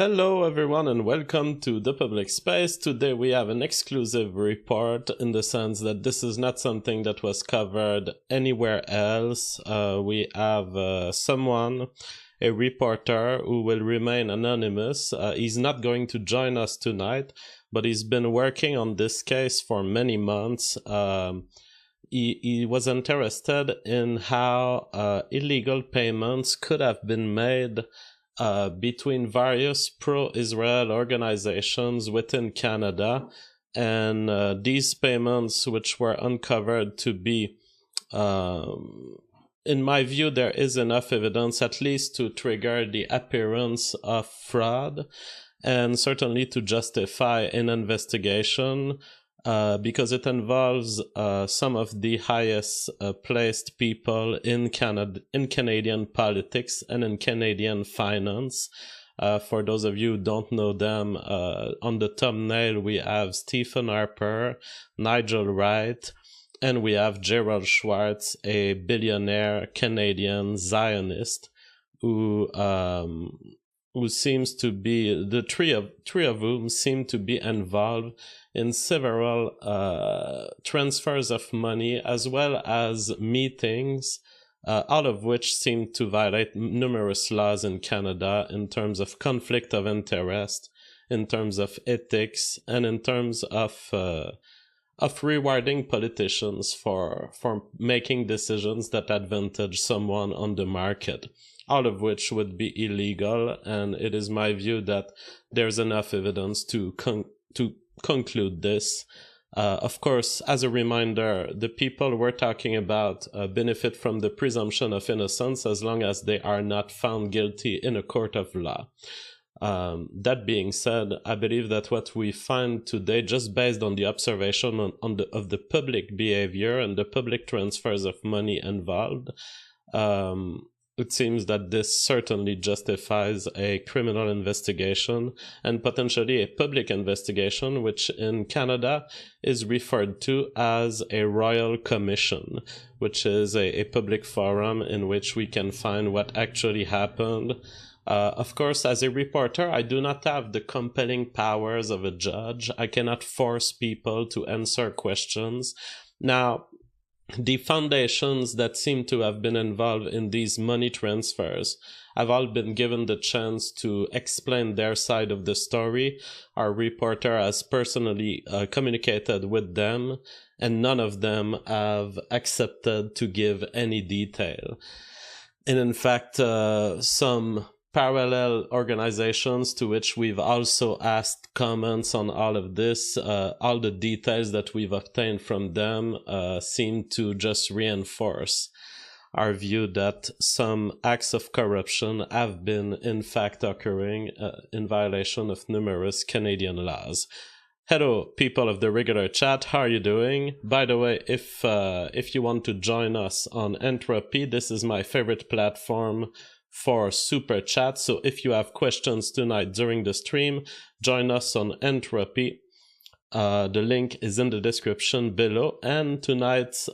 Hello everyone and welcome to The Public Space. Today we have an exclusive report in the sense that this is not something that was covered anywhere else. We have someone, a reporter who will remain anonymous. He's not going to join us tonight, but he's been working on this case for many months. He was interested in how illegal payments could have been made between various pro-Israel organizations within Canada, and these payments, which were uncovered to be, in my view, there is enough evidence at least to trigger the appearance of fraud and certainly to justify an investigation, because it involves some of the highest placed people in Canadian politics and in Canadian finance. For those of you who don't know them, on the thumbnail we have Stephen Harper, Nigel Wright, and we have Gerald Schwartz, a billionaire Canadian Zionist, who seems to be, the three of whom seem to be involved in several transfers of money as well as meetings, all of which seem to violate numerous laws in Canada in terms of conflict of interest, in terms of ethics, and in terms of rewarding politicians for making decisions that advantage someone on the market, all of which would be illegal. And it is my view that there's enough evidence to conclude this. Of course, as a reminder, the people we're talking about benefit from the presumption of innocence as long as they are not found guilty in a court of law. That being said, I believe that what we find today, just based on the observation of the public behavior and the public transfers of money involved, it seems that this certainly justifies a criminal investigation and potentially a public investigation, which in Canada is referred to as a royal commission, which is a public forum in which we can find what actually happened. Of course, as a reporter, I do not have the compelling powers of a judge. I cannot force people to answer questions. Now, the foundations that seem to have been involved in these money transfers have all been given the chance to explain their side of the story. Our reporter has personally communicated with them, and none of them have accepted to give any detail. And in fact, some parallel organizations to which we've also asked comments on all of this, all the details that we've obtained from them seem to just reinforce our view that some acts of corruption have been in fact occurring in violation of numerous Canadian laws. Hello, people of the regular chat, how are you doing? By the way, if you want to join us on Entropy, this is my favorite platform for super chat. So if you have questions tonight during the stream, join us on Entropy. The link is in the description below. And tonight's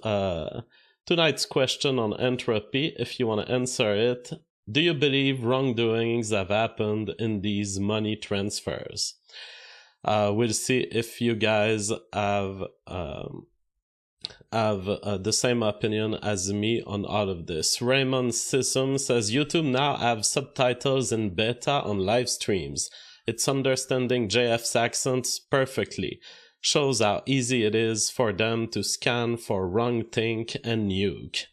question on Entropy, if you want to answer it: do you believe wrongdoings have happened in these money transfers? We'll see if you guys have the same opinion as me on all of this. Raymond Sissom says, YouTube now have subtitles in beta on live streams. It's understanding JF's accents perfectly. Shows how easy it is for them to scan for wrong think and nuke.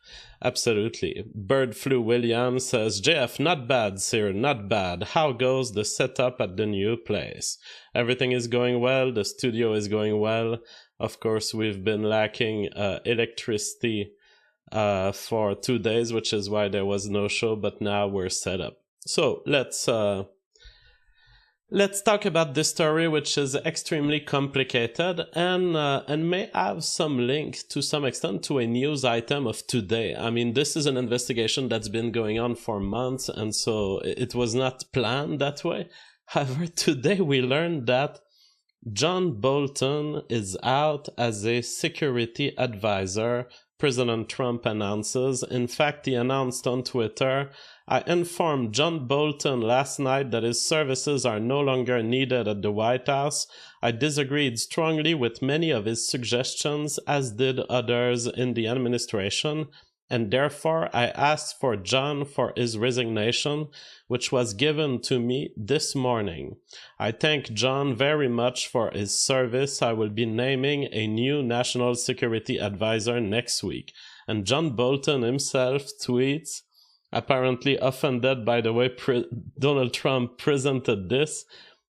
Absolutely. Bird Flu Williams says, JF, not bad, sir, not bad. How goes the setup at the new place? Everything is going well, the studio is going well. Of course, we've been lacking electricity for 2 days, which is why there was no show, but now we're set up. So let's talk about this story, which is extremely complicated and may have some link to some extent to a news item of today. I mean, this is an investigation that's been going on for months, and so it was not planned that way. However, today we learned that John Bolton is out as a security advisor President Trump announces. In fact, he announced on Twitter, "I informed John Bolton last night that his services are no longer needed at the White House. I disagreed strongly with many of his suggestions, as did others in the administration, and therefore I asked for John for his resignation, which was given to me this morning. I thank John very much for his service. I will be naming a new national security advisor next week." And John Bolton himself tweets, apparently offended by the way Donald Trump presented this.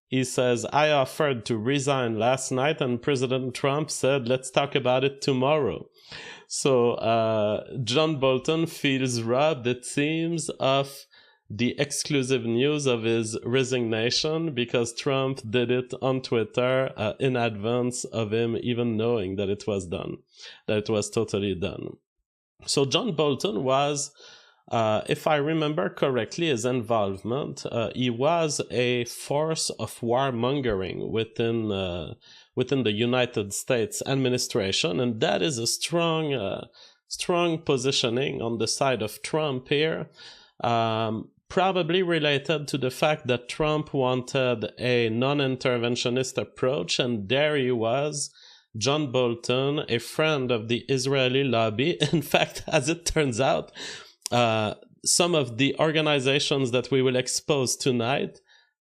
He says, "I offered to resign last night and President Trump said, let's talk about it tomorrow." So John Bolton feels robbed, it seems, of the exclusive news of his resignation because Trump did it on Twitter in advance of him even knowing that it was done, that it was totally done. So John Bolton was, if I remember correctly, his involvement, he was a force of warmongering within the United States administration, and that is a strong positioning on the side of Trump here, probably related to the fact that Trump wanted a non-interventionist approach, and there he was, John Bolton, a friend of the Israeli lobby. In fact, as it turns out, some of the organizations that we will expose tonight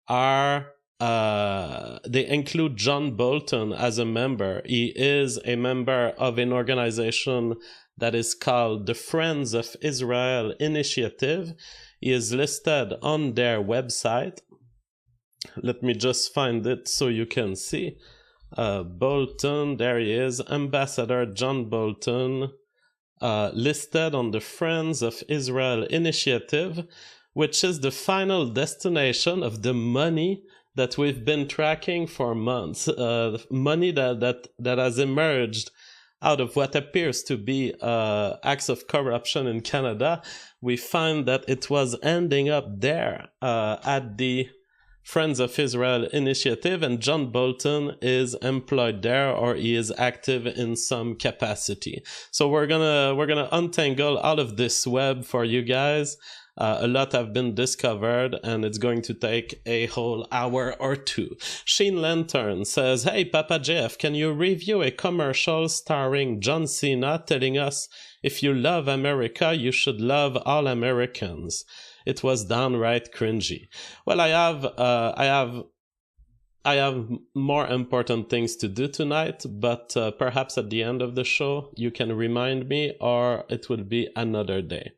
are they include John Bolton as a member. He is a member of an organization that is called the Friends of Israel Initiative. He is listed on their website. Let me just find it so you can see. Bolton, there he is, Ambassador John Bolton, listed on the Friends of Israel Initiative, which is the final destination of the money that we've been tracking for months, money that has emerged out of what appears to be acts of corruption in Canada. We find that it was ending up there at the Friends of Israel Initiative, and John Bolton is employed there, or he is active in some capacity. So we're gonna untangle all of this web for you guys. A lot have been discovered, and it's going to take a whole hour or two. Sheen Lantern says, "Hey, Papa Jeff, can you review a commercial starring John Cena telling us if you love America, you should love all Americans? It was downright cringy." Well, I have more important things to do tonight, but perhaps at the end of the show you can remind me, or it will be another day.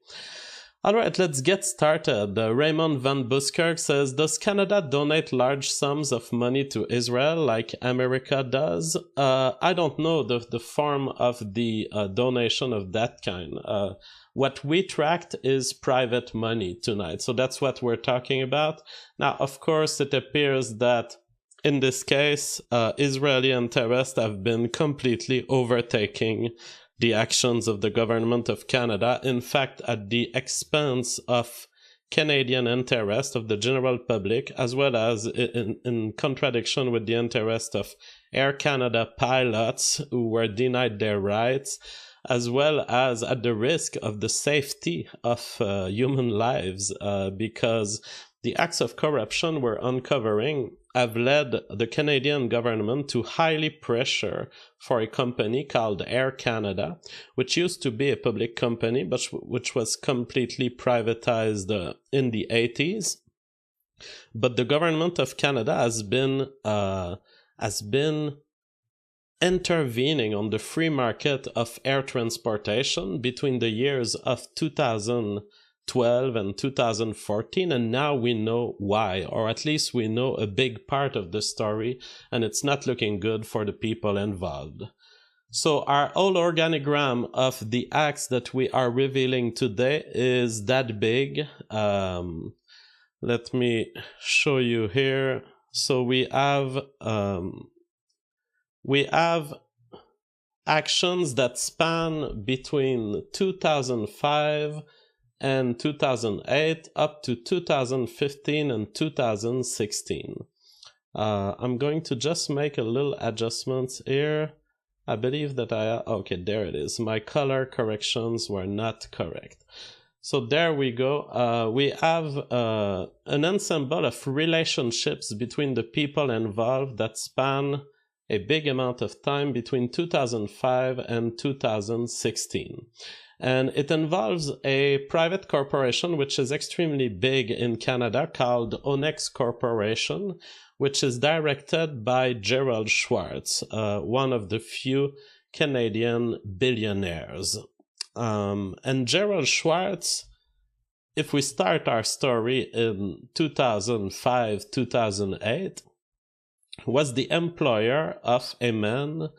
All right, let's get started. Raymond Van Buskirk says, "Does Canada donate large sums of money to Israel like America does?" I don't know the form of the donation of that kind. What we tracked is private money tonight, so that's what we're talking about. Now, of course, it appears that in this case, Israeli interests have been completely overtaking the actions of the government of Canada, in fact, at the expense of Canadian interest of the general public, as well as in contradiction with the interest of Air Canada pilots who were denied their rights, as well as at the risk of the safety of human lives, because the acts of corruption we're uncovering have led the Canadian government to highly pressure for a company called Air Canada, which used to be a public company, but which was completely privatized in the 80s. But the government of Canada has been intervening on the free market of air transportation between the years of 2012 and 2014, and now we know why, or at least we know a big part of the story, and it's not looking good for the people involved. So our whole organigram of the acts that we are revealing today is that big. Let me show you here. So we have actions that span between 2005 and 2008 up to 2015 and 2016. I'm going to just make a little adjustments here, I believe that okay, there it is. My color corrections were not correct. So there we go. We have an ensemble of relationships between the people involved that span a big amount of time between 2005 and 2016. And it involves a private corporation which is extremely big in Canada called Onex Corporation, which is directed by Gerald Schwartz, one of the few Canadian billionaires. And Gerald Schwartz, if we start our story in 2005-2008, was the employer of a man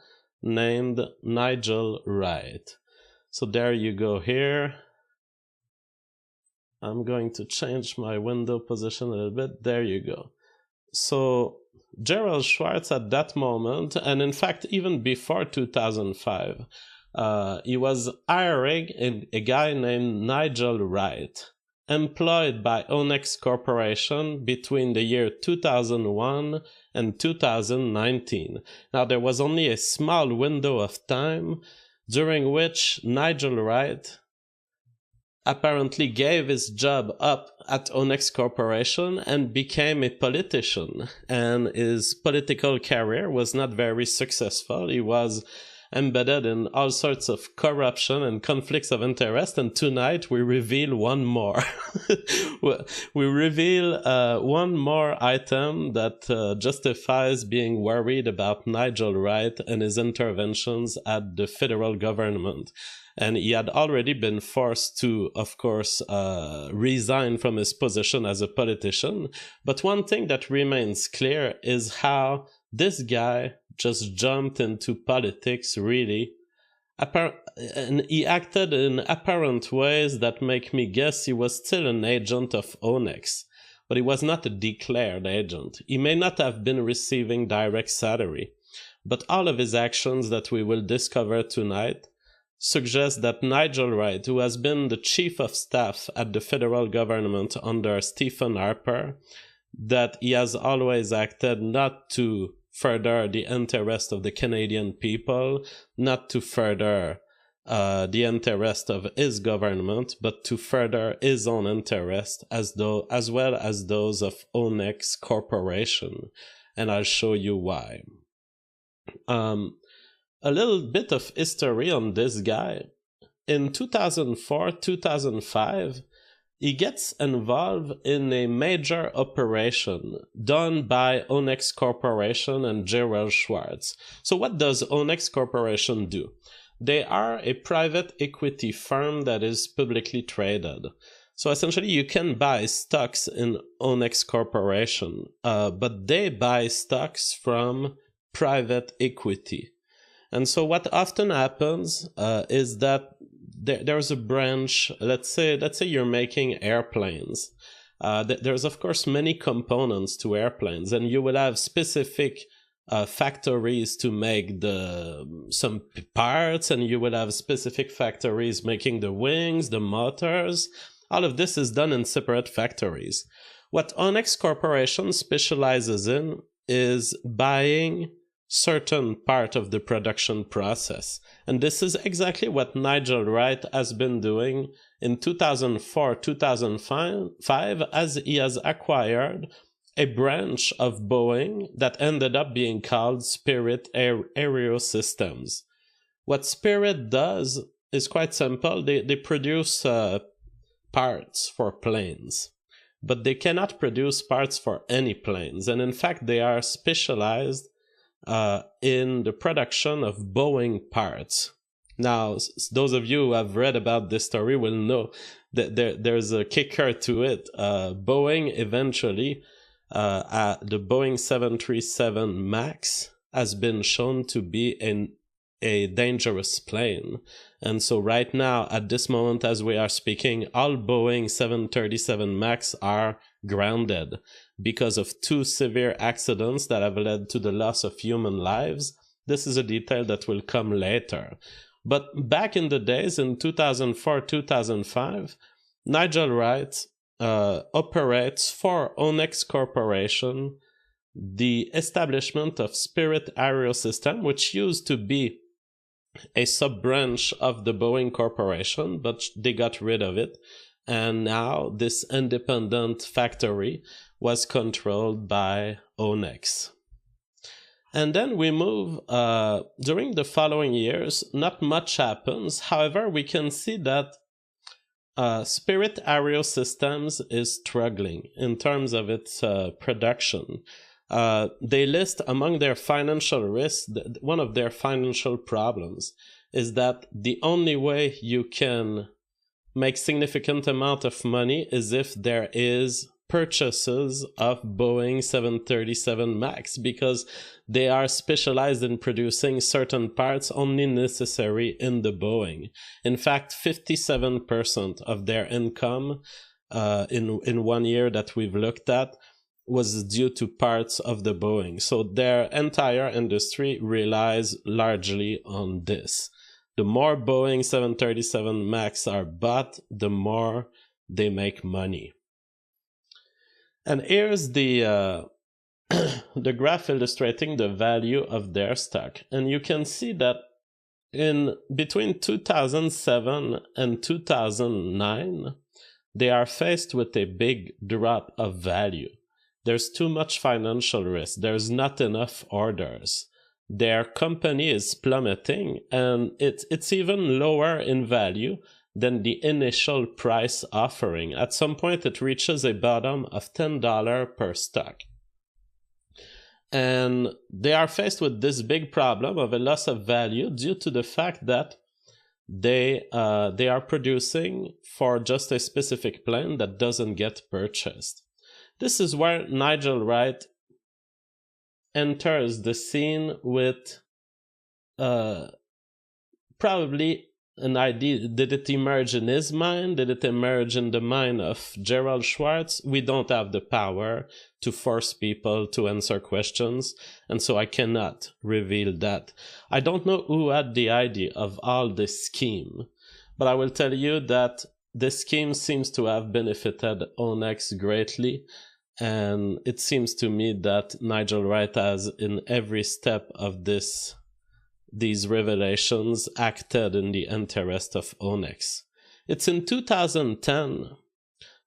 named Nigel Wright. So there you go here. I'm going to change my window position a little bit. There you go. So Gerald Schwartz at that moment, and in fact even before 2005, he was hiring a guy named Nigel Wright, employed by Onex Corporation between the year 2001 and 2019. Now, there was only a small window of time during which Nigel Wright apparently gave his job up at Onex Corporation and became a politician. And his political career was not very successful. He was embedded in all sorts of corruption and conflicts of interest, and tonight we reveal one more. We reveal one more item that justifies being worried about Nigel Wright and his interventions at the federal government. And he had already been forced to, of course, resign from his position as a politician. But one thing that remains clear is how this guy just jumped into politics, really. And he acted in apparent ways that make me guess he was still an agent of Onex, but he was not a declared agent. He may not have been receiving direct salary, but all of his actions that we will discover tonight suggest that Nigel Wright, who has been the chief of staff at the federal government under Stephen Harper, that he has always acted not to further the interest of the Canadian people, not to further the interest of his government, but to further his own interest as well as those of Onex Corporation. And I'll show you why. A little bit of history on this guy. In 2004-2005, he gets involved in a major operation done by Onex Corporation and Gerald Schwartz. So what does Onex Corporation do? They are a private equity firm that is publicly traded. So essentially you can buy stocks in Onex Corporation, but they buy stocks from private equity. And so what often happens is that there's a branch. Let's say you're making airplanes. There's of course many components to airplanes, and you will have specific factories to make some parts, and you will have specific factories making the wings, the motors. All of this is done in separate factories. What Onex Corporation specializes in is buying certain part of the production process. And this is exactly what Nigel Wright has been doing in 2004-2005 as he has acquired a branch of Boeing that ended up being called Spirit Aerosystems. What Spirit does is quite simple. They produce parts for planes, but they cannot produce parts for any planes. And in fact, they are specialized in the production of Boeing parts. Now, those of you who have read about this story will know that there's a kicker to it. Boeing eventually, the Boeing 737 MAX has been shown to be a dangerous plane. And so right now, at this moment as we are speaking, all Boeing 737 MAX are grounded because of two severe accidents that have led to the loss of human lives. This is a detail that will come later. But back in the days, in 2004-2005, Nigel Wright operates for Onex Corporation the establishment of Spirit Aerosystems, which used to be a sub-branch of the Boeing Corporation, but they got rid of it. And now this independent factory was controlled by Onex. And then we move, during the following years, not much happens. However, we can see that Spirit Aerosystems is struggling in terms of its production. They list among their financial risks, one of their financial problems is that the only way you can make significant amount of money is if there is purchases of Boeing 737 MAX, because they are specialized in producing certain parts only necessary in the Boeing. In fact, 57% of their income in 1 year that we've looked at was due to parts of the Boeing. So their entire industry relies largely on this. The more Boeing 737 MAX are bought, the more they make money. And here's the the graph illustrating the value of their stock. And you can see that in between 2007 and 2009, they are faced with a big drop of value. There's too much financial risk. There's not enough orders. Their company is plummeting, and it's even lower in value than the initial price offering. At some point, it reaches a bottom of $10 per stock. And they are faced with this big problem of a loss of value due to the fact that they are producing for just a specific plane that doesn't get purchased. This is where Nigel Wright enters the scene with probably an idea. Did it emerge in his mind? Did it emerge in the mind of Gerald Schwartz? We don't have the power to force people to answer questions, and so I cannot reveal that. I don't know who had the idea of all this scheme, but I will tell you that this scheme seems to have benefited Onex greatly, and it seems to me that Nigel Wright has, in every step of these revelations, acted in the interest of Onex. It's in 2010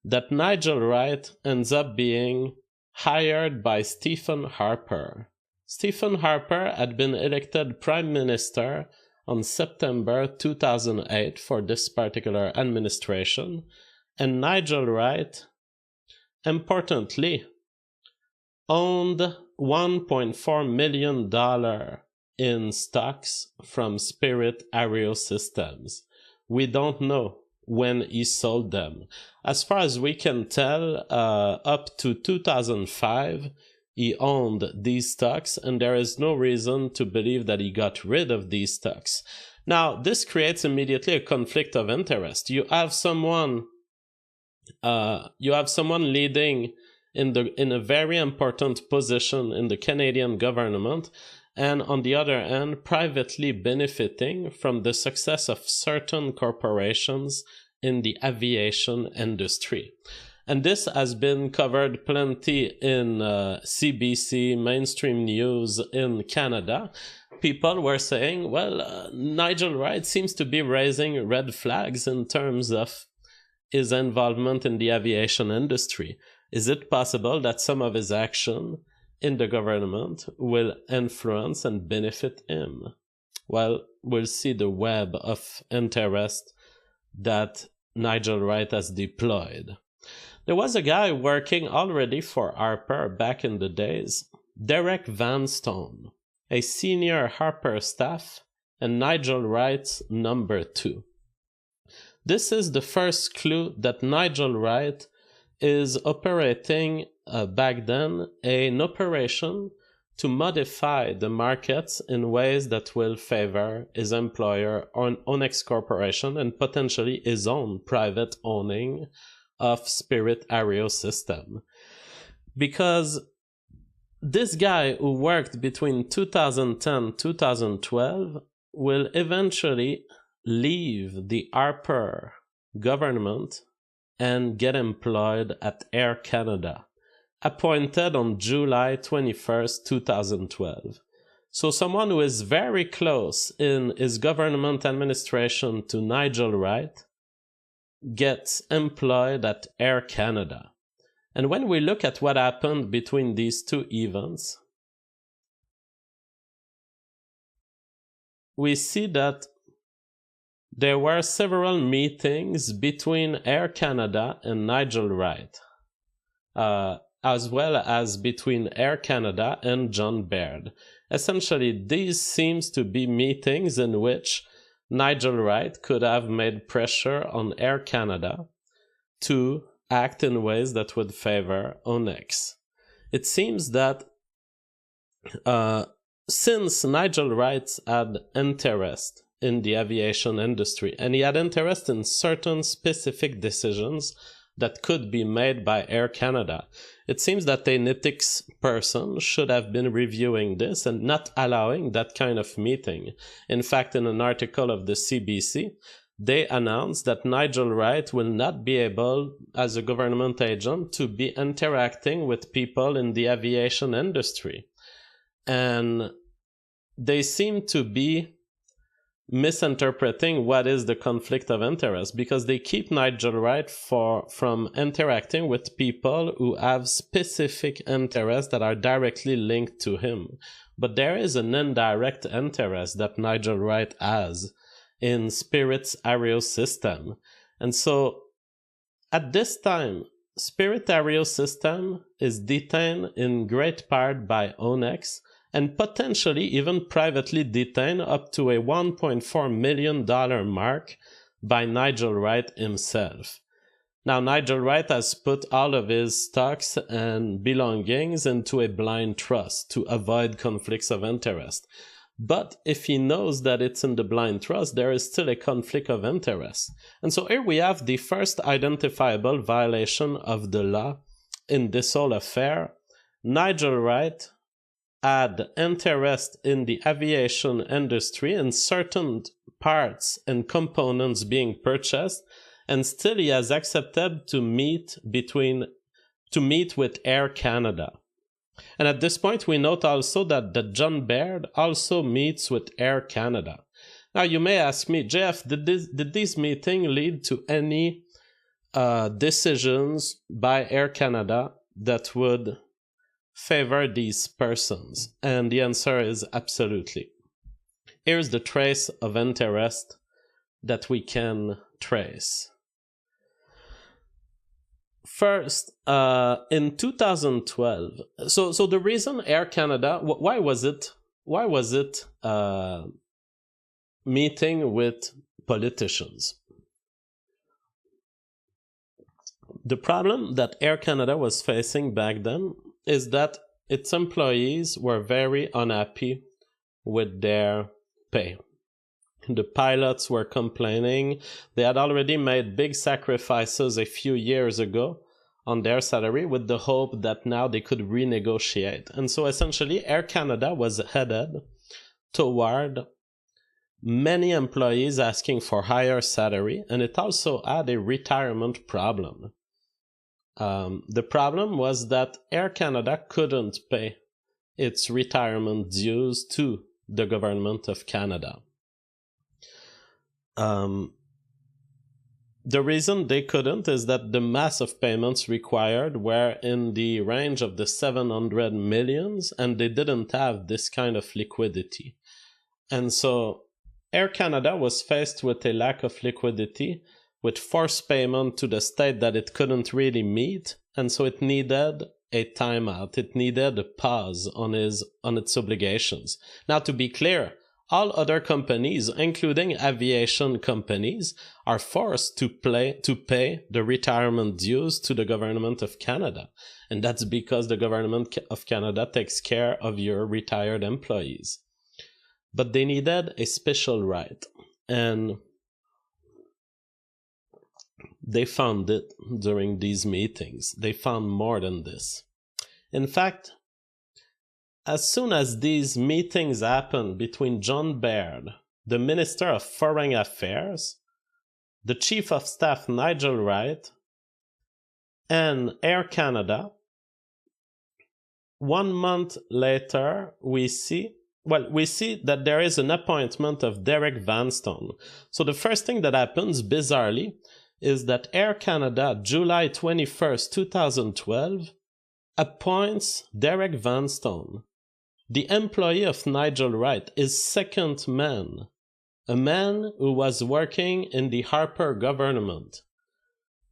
that Nigel Wright ends up being hired by Stephen Harper. Stephen Harper had been elected Prime Minister on September 2008 for this particular administration, and Nigel Wright, importantly, owned $1.4 million in stocks from Spirit Aerosystems. We don't know when he sold them. As far as we can tell, up to 2005, he owned these stocks, and there is no reason to believe that he got rid of these stocks. Now, this creates immediately a conflict of interest. You have someone leading in a very important position in the Canadian government, and on the other hand, privately benefiting from the success of certain corporations in the aviation industry. And this has been covered plenty in CBC, mainstream news in Canada. People were saying, well, Nigel Wright seems to be raising red flags in terms of his involvement in the aviation industry. Is it possible that some of his action in the government will influence and benefit him? Well, we'll see the web of interest that Nigel Wright has deployed. There was a guy working already for Harper back in the days, Derek Vanstone, a senior Harper staff and Nigel Wright's number 2. This is the first clue that Nigel Wright is operating back then an operation to modify the markets in ways that will favor his employer, Onex Corporation, and potentially his own private owning of Spirit Aerosystem. Because this guy who worked between 2010 and 2012 will eventually leave the Harper government and get employed at Air Canada, appointed on July 21st, 2012. So someone who is very close in his government administration to Nigel Wright gets employed at Air Canada. And when we look at what happened between these two events, we see that there were several meetings between Air Canada and Nigel Wright, as well as between Air Canada and John Baird. Essentially, these seems to be meetings in which Nigel Wright could have made pressure on Air Canada to act in ways that would favor Onyx. It seems that since Nigel Wright had interest in the aviation industry, and he had interest in certain specific decisions that could be made by Air Canada, it seems that an ethics person should have been reviewing this and not allowing that kind of meeting. In fact, in an article of the CBC, they announced that Nigel Wright will not be able, as a government agent, to be interacting with people in the aviation industry. And they seem to be misinterpreting what is the conflict of interest, because they keep Nigel Wright from interacting with people who have specific interests that are directly linked to him. But there is an indirect interest that Nigel Wright has in Spirit's aerial system. And so at this time, Spirit aerial system is detained in great part by Onyx, and potentially even privately detained up to a $1.4 million mark by Nigel Wright himself. Now, Nigel Wright has put all of his stocks and belongings into a blind trust to avoid conflicts of interest. But if he knows that it's in the blind trust, there is still a conflict of interest. And so here we have the first identifiable violation of the law in this whole affair. Nigel Wright had interest in the aviation industry and certain parts and components being purchased, and still he has accepted to meet with Air Canada. And at this point, we note also that John Baird also meets with Air Canada. Now, you may ask me, Jeff, did this meeting lead to any decisions by Air Canada that would favor these persons? And the answer is absolutely. Here's the trace of interest that we can trace. First, in 2012, so the reason Air Canada, why was it meeting with politicians? The problem that Air Canada was facing back then is that its employees were very unhappy with their pay. The pilots were complaining. They had already made big sacrifices a few years ago on their salary with the hope that now they could renegotiate. And so essentially Air Canada was headed toward many employees asking for higher salary, and it also had a retirement problem. The problem was that Air Canada couldn't pay its retirement dues to the government of Canada. The reason they couldn't is that the mass of payments required were in the range of the 700 millions, and they didn't have this kind of liquidity. And so Air Canada was faced with a lack of liquidity, with forced payment to the state that it couldn't really meet, and so it needed a timeout. It needed a pause on its obligations. Now, to be clear, all other companies, including aviation companies, are forced to pay the retirement dues to the government of Canada. And that's because the government of Canada takes care of your retired employees. But they needed a special right. And they found it during these meetings. They found more than this. In fact, as soon as these meetings happened between John Baird, the Minister of Foreign Affairs, the Chief of Staff Nigel Wright, and Air Canada, 1 month later, we see well, we see that there is an appointment of Derek Vanstone. So the first thing that happens, bizarrely, is that Air Canada, July 21st, 2012, appoints Derek Vanstone, the employee of Nigel Wright, his second man, a man who was working in the Harper government.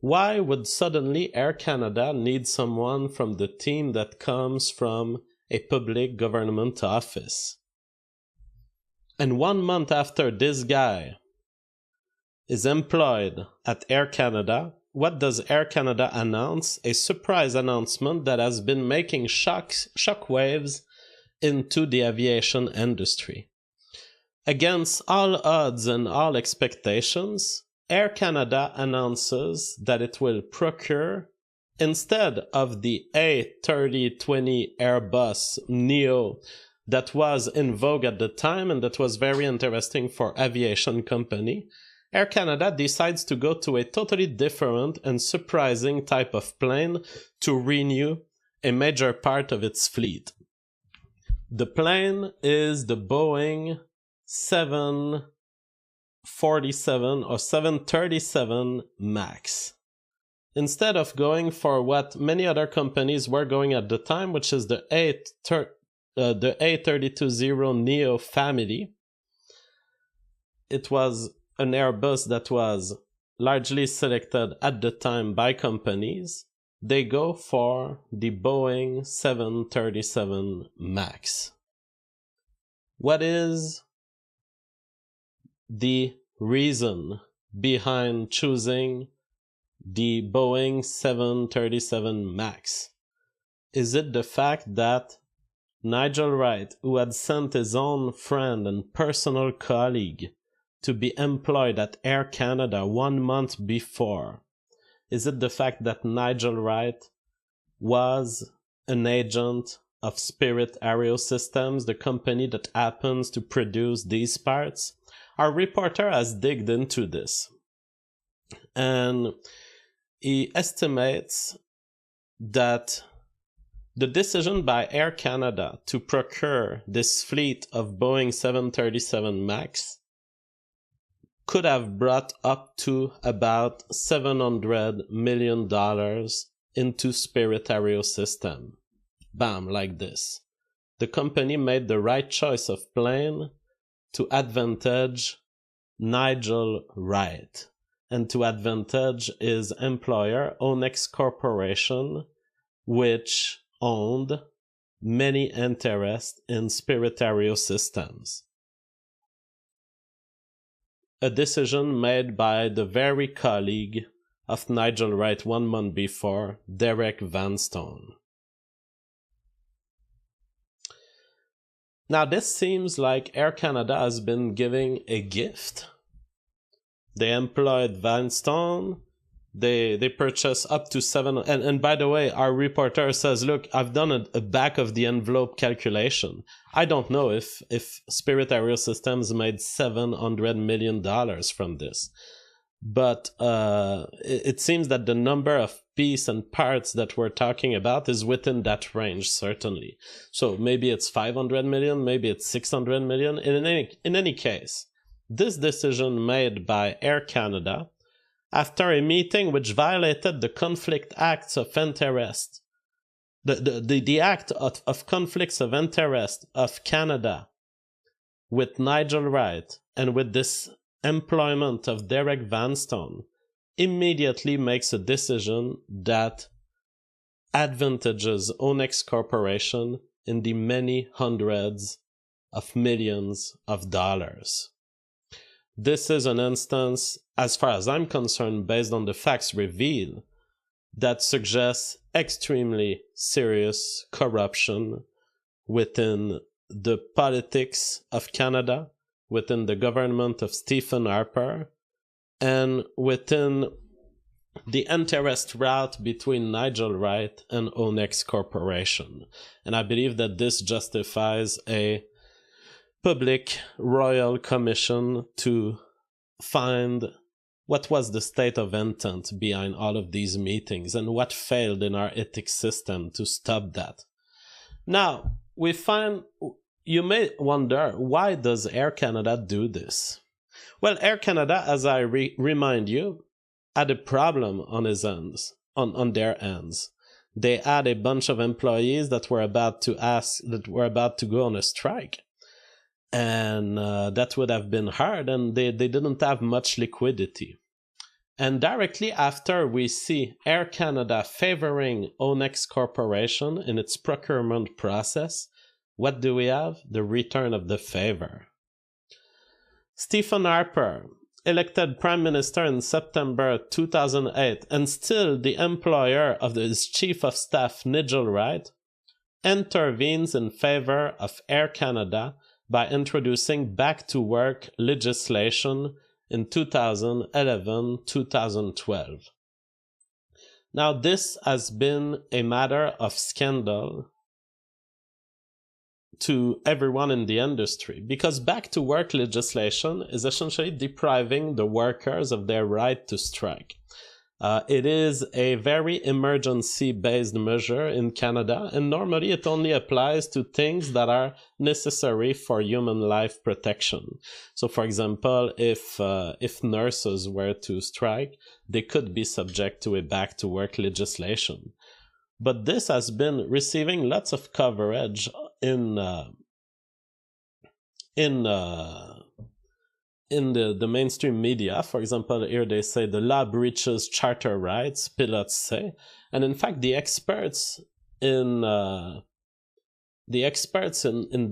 Why would suddenly Air Canada need someone from the team that comes from a public government office? And 1 month after this guy is employed at Air Canada, what does Air Canada announce? A surprise announcement that has been making shockwaves into the aviation industry. Against all odds and all expectations, Air Canada announces that it will procure, instead of the A320 Airbus Neo that was in vogue at the time and that was very interesting for aviation company, Air Canada decides to go to a totally different and surprising type of plane to renew a major part of its fleet. The plane is the Boeing 747 or 737 MAX. Instead of going for what many other companies were going at the time, which is the A320 Neo family, it was an Airbus that was largely selected at the time by companies. They go for the Boeing 737 MAX. What is the reason behind choosing the Boeing 737 MAX? Is it the fact that Nigel Wright, who had sent his own friend and personal colleague to be employed at Air Canada 1 month before, is it the fact that Nigel Wright was an agent of Spirit Aerosystems, the company that happens to produce these parts? Our reporter has digged into this, and he estimates that the decision by Air Canada to procure this fleet of Boeing 737 MAX could have brought up to about $700 million into Spirit Aerosystem. Bam, like this. The company made the right choice of plane to advantage Nigel Wright and to advantage his employer, Onex Corporation, which owned many interests in Spirit Aerosystems. A decision made by the very colleague of Nigel Wright 1 month before, Derek Vanstone. Now this seems like Air Canada has been giving a gift. They employed Vanstone. They purchased up to and by the way, our reporter says, look, I've done a back of the envelope calculation. I don't know if Spirit Aerosystems made $700 million from this, but it seems that the number of pieces and parts that we're talking about is within that range, certainly. So maybe it's 500 million, maybe it's 600 million. In any case, this decision made by Air Canada after a meeting which violated the conflict acts of interest, the act of conflicts of interest of Canada with Nigel Wright and with this employment of Derek Vanstone, immediately makes a decision that advantages Onex Corporation in the many hundreds of millions of dollars. This is an instance, as far as I'm concerned, based on the facts revealed, that suggests extremely serious corruption within the politics of Canada, within the government of Stephen Harper, and within the interest route between Nigel Wright and Onex Corporation. And I believe that this justifies a public royal commission to find what was the state of intent behind all of these meetings and what failed in our ethics system to stop that. Now, we find you may wonder, why does Air Canada do this? Well, Air Canada, as I remind you, had a problem on his ends, on their ends. They had a bunch of employees that were about to go on a strike. And that would have been hard, and they didn't have much liquidity. And directly after, we see Air Canada favoring Onex Corporation in its procurement process. What do we have? The return of the favor. Stephen Harper, elected Prime Minister in September 2008, and still the employer of his Chief of Staff, Nigel Wright, intervenes in favor of Air Canada by introducing back-to-work legislation in 2011-2012. Now, this has been a matter of scandal to everyone in the industry, because back-to-work legislation is essentially depriving the workers of their right to strike. It is a very emergency-based measure in Canada, and normally it only applies to things that are necessary for human life protection. So, for example, if nurses were to strike, they could be subject to a back-to-work legislation. But this has been receiving lots of coverage in the mainstream media. For example, here they say the law breaches charter rights, pilots say. And in fact, the experts in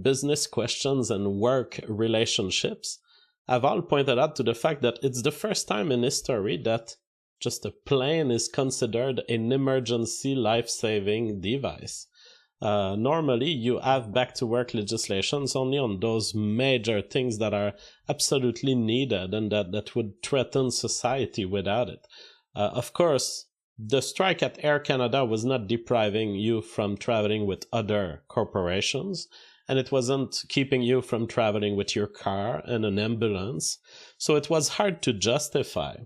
business questions and work relationships have all pointed out to the fact that it's the first time in history that just a plane is considered an emergency life-saving device. Normally, you have back-to-work legislations only on those major things that are absolutely needed and that would threaten society without it. Of course, the strike at Air Canada was not depriving you from traveling with other corporations, and it wasn't keeping you from traveling with your car and an ambulance, so it was hard to justify.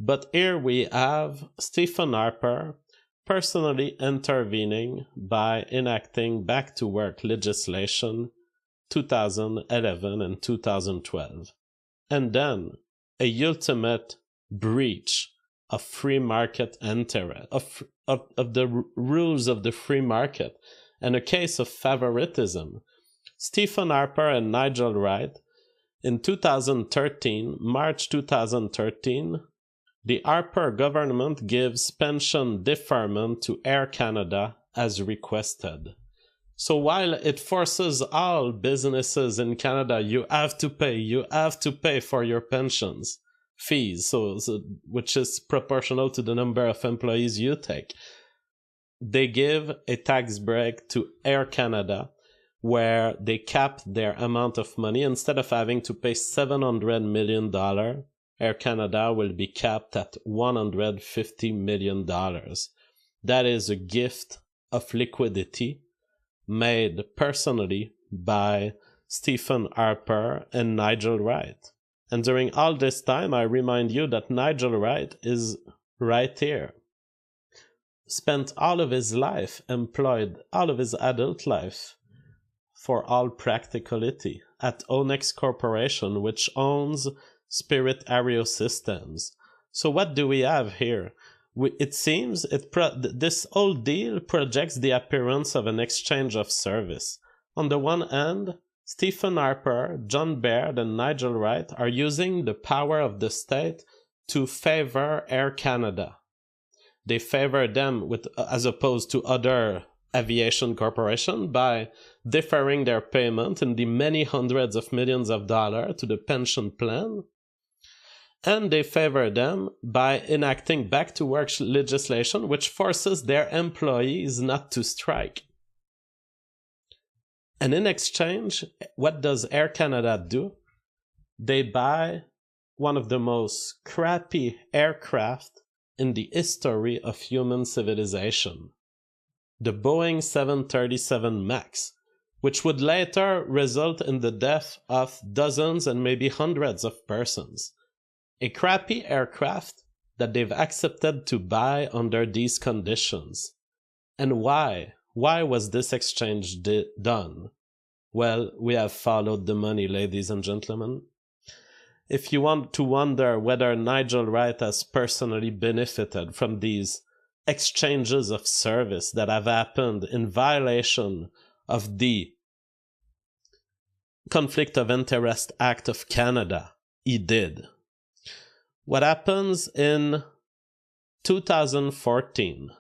But here we have Stephen Harper personally intervening by enacting back-to-work legislation 2011 and 2012. And then a ultimate breach of free market interest, of the rules of the free market, and a case of favoritism. Stephen Harper and Nigel Wright, in 2013, March 2013, the Harper government gives pension deferment to Air Canada as requested. So while it forces all businesses in Canada, you have to pay for your pensions fees, so which is proportional to the number of employees you take, they give a tax break to Air Canada where they cap their amount of money. Instead of having to pay $700 million, Air Canada will be capped at $150 million. That is a gift of liquidity made personally by Stephen Harper and Nigel Wright. And during all this time, I remind you that Nigel Wright is right here. Spent all of his life, employed all of his adult life, for all practicality, at Onex Corporation, which owns Spirit Aerosystems. So what do we have here? It seems this whole deal projects the appearance of an exchange of service. On the one hand, Stephen Harper, John Baird, and Nigel Wright are using the power of the state to favor Air Canada. They favor them as opposed to other aviation corporations by deferring their payment in the many hundreds of millions of dollars to the pension plan. And they favor them by enacting back-to-work legislation which forces their employees not to strike. And in exchange, what does Air Canada do? They buy one of the most crappy aircraft in the history of human civilization, the Boeing 737 MAX, which would later result in the death of dozens and maybe hundreds of persons. A crappy aircraft that they've accepted to buy under these conditions. And why? Why was this exchange done? Well, we have followed the money, ladies and gentlemen. If you want to wonder whether Nigel Wright has personally benefited from these exchanges of service that have happened in violation of the Conflict of Interest Act of Canada, he did. What happens in 2014,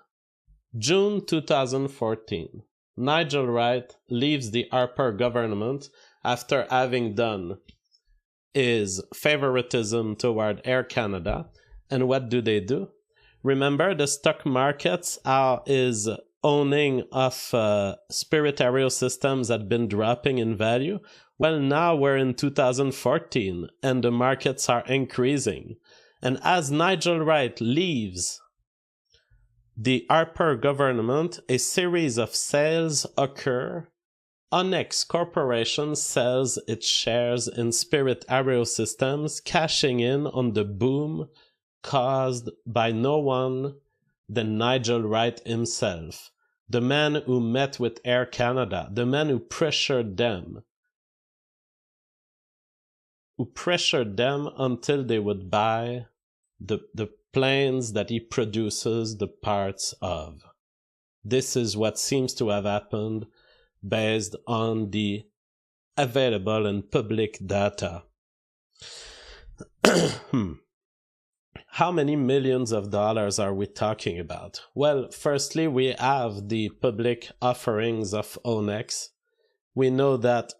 June 2014, Nigel Wright leaves the Harper government after having done his favoritism toward Air Canada. And what do? Remember, the stock markets are his owning of Spirit Aerosystems had been dropping in value. Well, now we're in 2014 and the markets are increasing. And as Nigel Wright leaves the Harper government, a series of sales occur. Onex Corporation sells its shares in Spirit Aerosystems, cashing in on the boom caused by no one than Nigel Wright himself, the man who met with Air Canada, the man who pressured them until they would buy the planes that he produces the parts of. This is what seems to have happened based on the available and public data. How many millions of dollars are we talking about? Well, firstly, we have the public offerings of Onex. We know that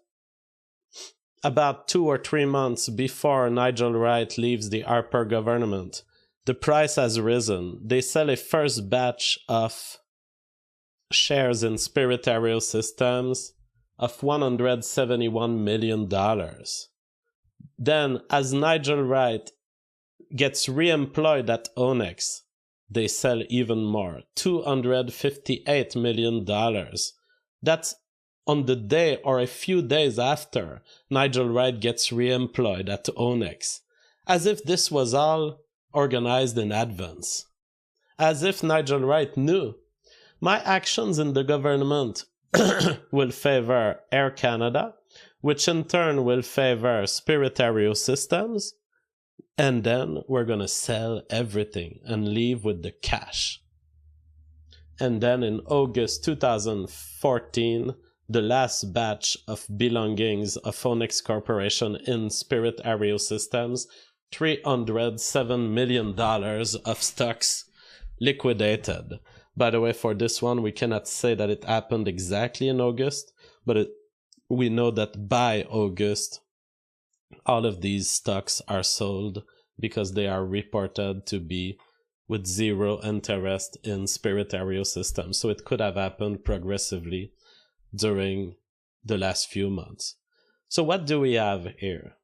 about 2 or 3 months before Nigel Wright leaves the Harper government, the price has risen. They sell a first batch of shares in Spirit Aerosystems of $171 million. Then, as Nigel Wright gets re-employed at Onex, they sell even more, $258 million. That's on the day or a few days after Nigel Wright gets re-employed at Onex, as if this was all organized in advance, as if Nigel Wright knew my actions in the government will favor Air Canada, which in turn will favor Spirit Aerosystems, and then we're going to sell everything and leave with the cash. And then in August 2014, the last batch of belongings of Onex Corporation in Spirit Aerosystems, $307 million of stocks liquidated. By the way, for this one, we cannot say that it happened exactly in August, but we know that by August, all of these stocks are sold because they are reported to be with zero interest in Spirit Aerosystems. So it could have happened progressively during the last few months. So what do we have here?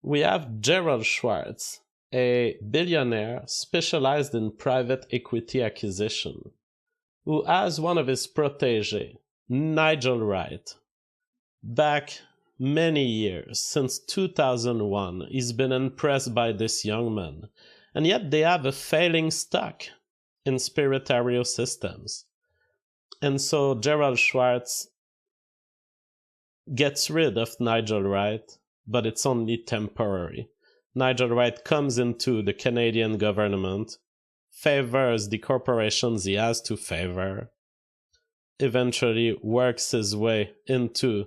We have Gerald Schwartz, a billionaire specialized in private equity acquisition, who has one of his protégés, Nigel Wright. Back many years, since 2001, he's been impressed by this young man, and yet they have a failing stock in Spirit Aerosystems. And so Gerald Schwartz gets rid of Nigel Wright, but it's only temporary. Nigel Wright comes into the Canadian government, favors the corporations he has to favor, eventually works his way into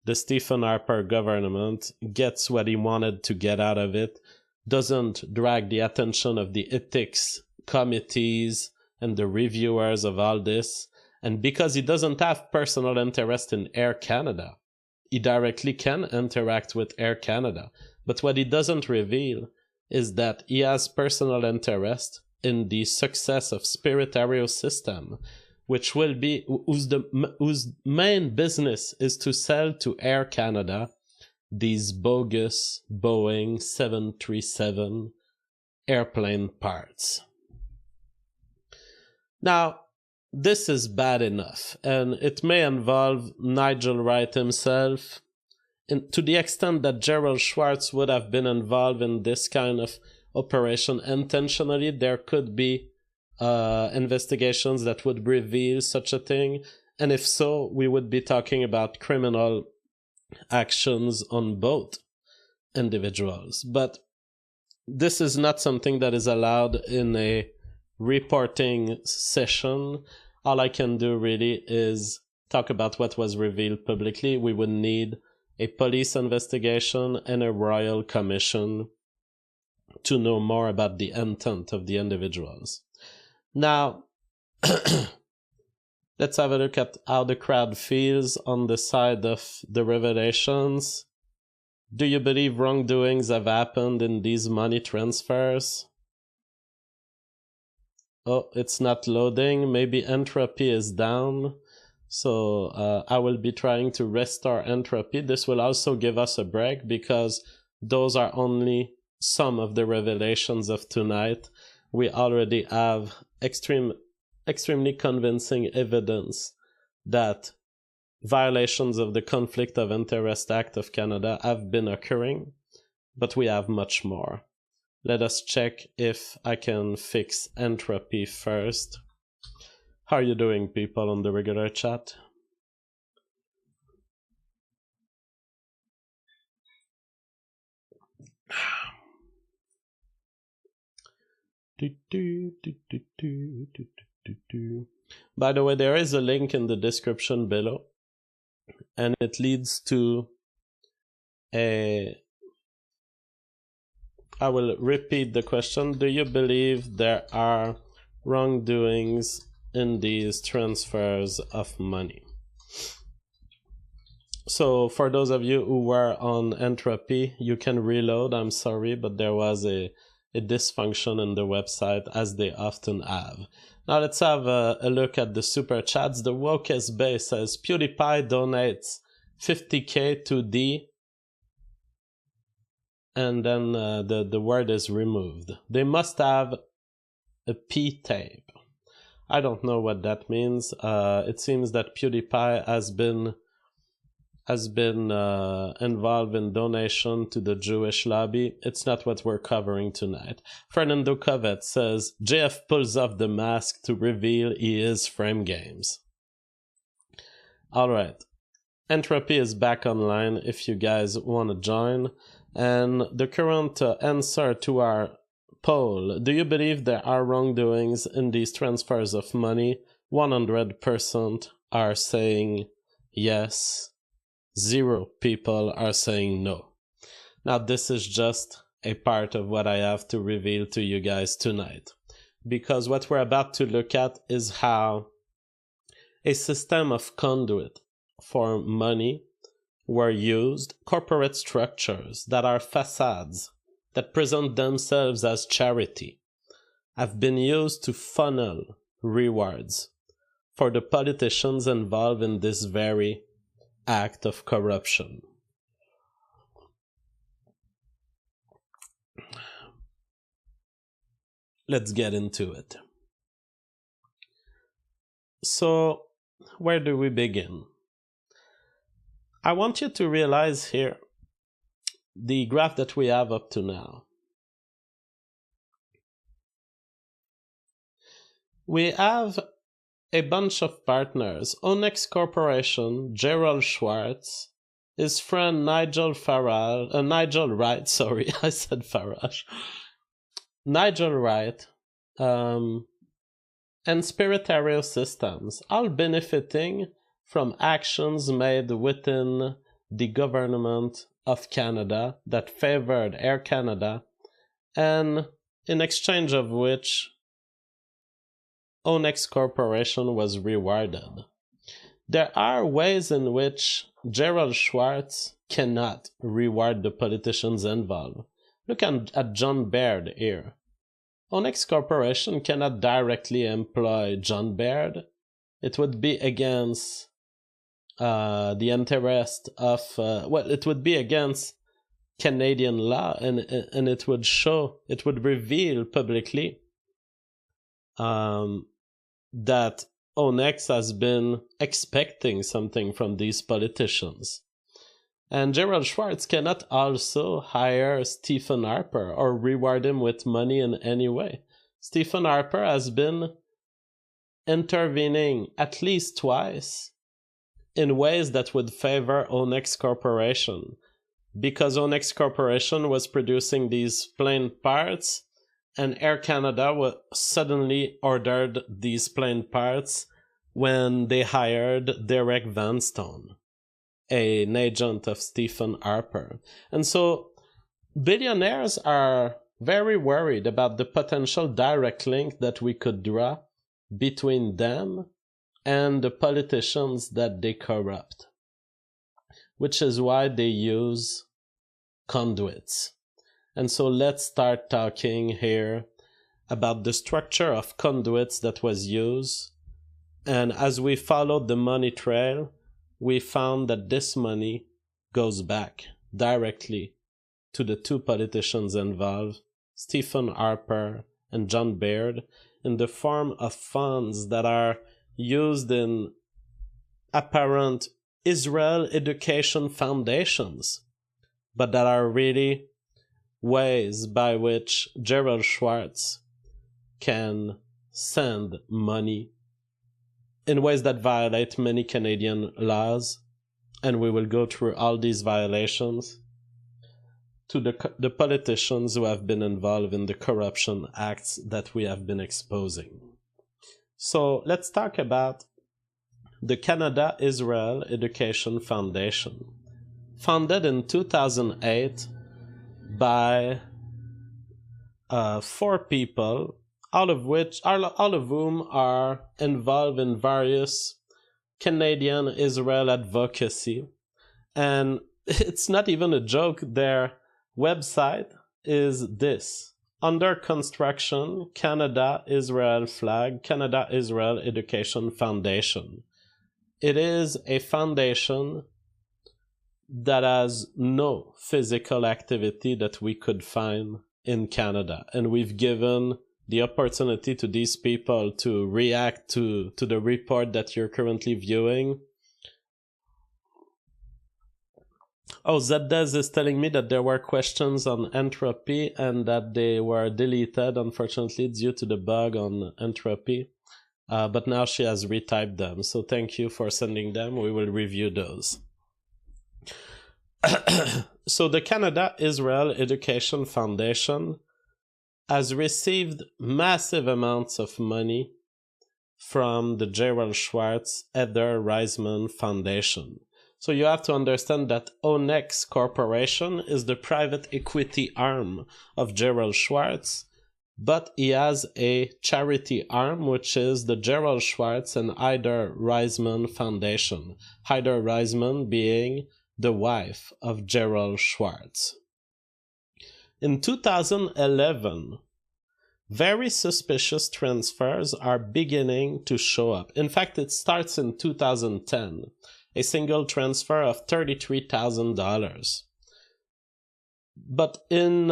the Stephen Harper government, gets what he wanted to get out of it, doesn't drag the attention of the ethics committees and the reviewers of all this, and because he doesn't have personal interest in Air Canada, he directly can interact with Air Canada. But what he doesn't reveal is that he has personal interest in the success of Spirit Aerosystem, which will be whose main business is to sell to Air Canada these bogus Boeing 737 airplane parts. Now, this is bad enough, and it may involve Nigel Wright himself, to the extent that Gerald Schwartz would have been involved in this kind of operation intentionally. There could be investigations that would reveal such a thing, and if so, we would be talking about criminal actions on both individuals. But this is not something that is allowed in a reporting session. All I can do really is talk about what was revealed publicly. We would need a police investigation and a royal commission to know more about the intent of the individuals. Now, let's have a look at how the crowd feels on the side of the revelations. Do you believe wrongdoings have happened in these money transfers? Oh, it's not loading. Maybe entropy is down. So I will be trying to restore entropy. This will also give us a break because those are only some of the revelations of tonight. We already have extremely convincing evidence that violations of the Conflict of Interest Act of Canada have been occurring, but we have much more. Let us check if I can fix entropy first. How are you doing, people, on the regular chat? By the way, there is a link in the description below, and it leads to a... I will repeat the question. Do you believe there are wrongdoings in these transfers of money? So for those of you who were on entropy, you can reload. I'm sorry, but there was a dysfunction in the website, as they often have. Now let's have a look at the super chats. The Wokest Bay says, PewDiePie donates 50k to D, and then the word is removed. They must have a P tape. I don't know what that means. It seems that PewDiePie has been involved in donation to the Jewish lobby. It's not what we're covering tonight. Fernando Covet says, JF pulls off the mask to reveal he is Frame Games. Alright. Entropy is back online if you guys want to join. And the current answer to our poll, do you believe there are wrongdoings in these transfers of money? 100% are saying yes. 0 people are saying no. Now this is just a part of what I have to reveal to you guys tonight, because what we're about to look at is how a system of conduit for money were used, corporate structures that are facades, that present themselves as charity, have been used to funnel rewards for the politicians involved in this very act of corruption. Let's get into it. So, where do we begin? I want you to realize here the graph that we have up to now. We have a bunch of partners. Onyx Corporation, Gerald Schwartz, his friend Nigel Wright, sorry, I said Farage. Nigel Wright, and Spiritario Systems, all benefiting from actions made within the government of Canada that favored Air Canada, and in exchange of which Onyx Corporation was rewarded. There are ways in which Gerald Schwartz cannot reward the politicians involved. Look at John Baird here. Onyx Corporation cannot directly employ John Baird. It would be against the interest of, it would be against Canadian law, and it would reveal publicly that Onyx has been expecting something from these politicians. And Gerald Schwartz cannot also hire Stephen Harper or reward him with money in any way. Stephen Harper has been intervening at least twice in ways that would favor Onex Corporation, because Onex Corporation was producing these plane parts, and Air Canada suddenly ordered these plane parts when they hired Derek Vanstone, an agent of Stephen Harper. And so billionaires are very worried about the potential direct link that we could draw between them and the politicians that they corrupt, which is why they use conduits. And so let's start talking here about the structure of conduits that was used. And as we followed the money trail, we found that this money goes back directly to the two politicians involved, Stephen Harper and John Baird, in the form of funds that are used in apparent Israel education foundations, but that are really ways by which Gerald Schwartz can send money in ways that violate many Canadian laws, and we will go through all these violations, to the politicians who have been involved in the corruption acts that we have been exposing. So let's talk about the Canada-Israel Education Foundation, founded in 2008 by 4 people, all of whom are involved in various Canadian Israel advocacy. And it's not even a joke, their website is this: under construction, Canada-Israel flag, Canada-Israel Education Foundation. It is a foundation that has no physical activity that we could find in Canada. And we've given the opportunity to these people to react to the report that you're currently viewing. Oh, Zeddez is telling me that there were questions on entropy and that they were deleted, unfortunately, due to the bug on entropy. But now she has retyped them. So thank you for sending them. We will review those. So the Canada-Israel Education Foundation has received massive amounts of money from the Gerald Schwartz Eder Reisman Foundation. So you have to understand that Onex Corporation is the private equity arm of Gerald Schwartz, but he has a charity arm, which is the Gerald Schwartz and Eder Reisman Foundation. Eder Reisman being the wife of Gerald Schwartz. In 2011, very suspicious transfers are beginning to show up. In fact, it starts in 2010, a single transfer of $33,000. But in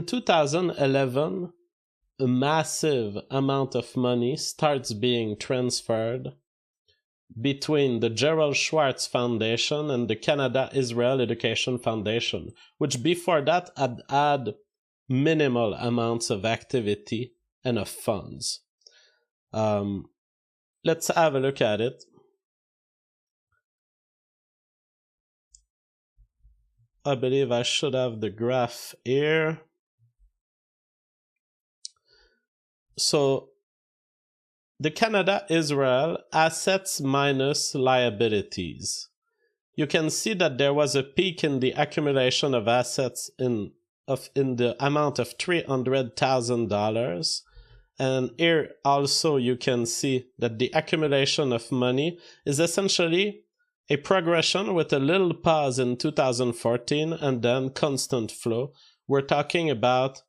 2011, a massive amount of money starts being transferred between the Gerald Schwartz Foundation and the Canada-Israel Education Foundation, which before that had minimal amounts of activity and of funds. Let's have a look at it. I believe I should have the graph here. So the Canada-Israel assets minus liabilities. You can see that there was a peak in the accumulation of assets in the amount of $300,000. And here also you can see that the accumulation of money is essentially a progression with a little pause in 2014 and then constant flow. We're talking about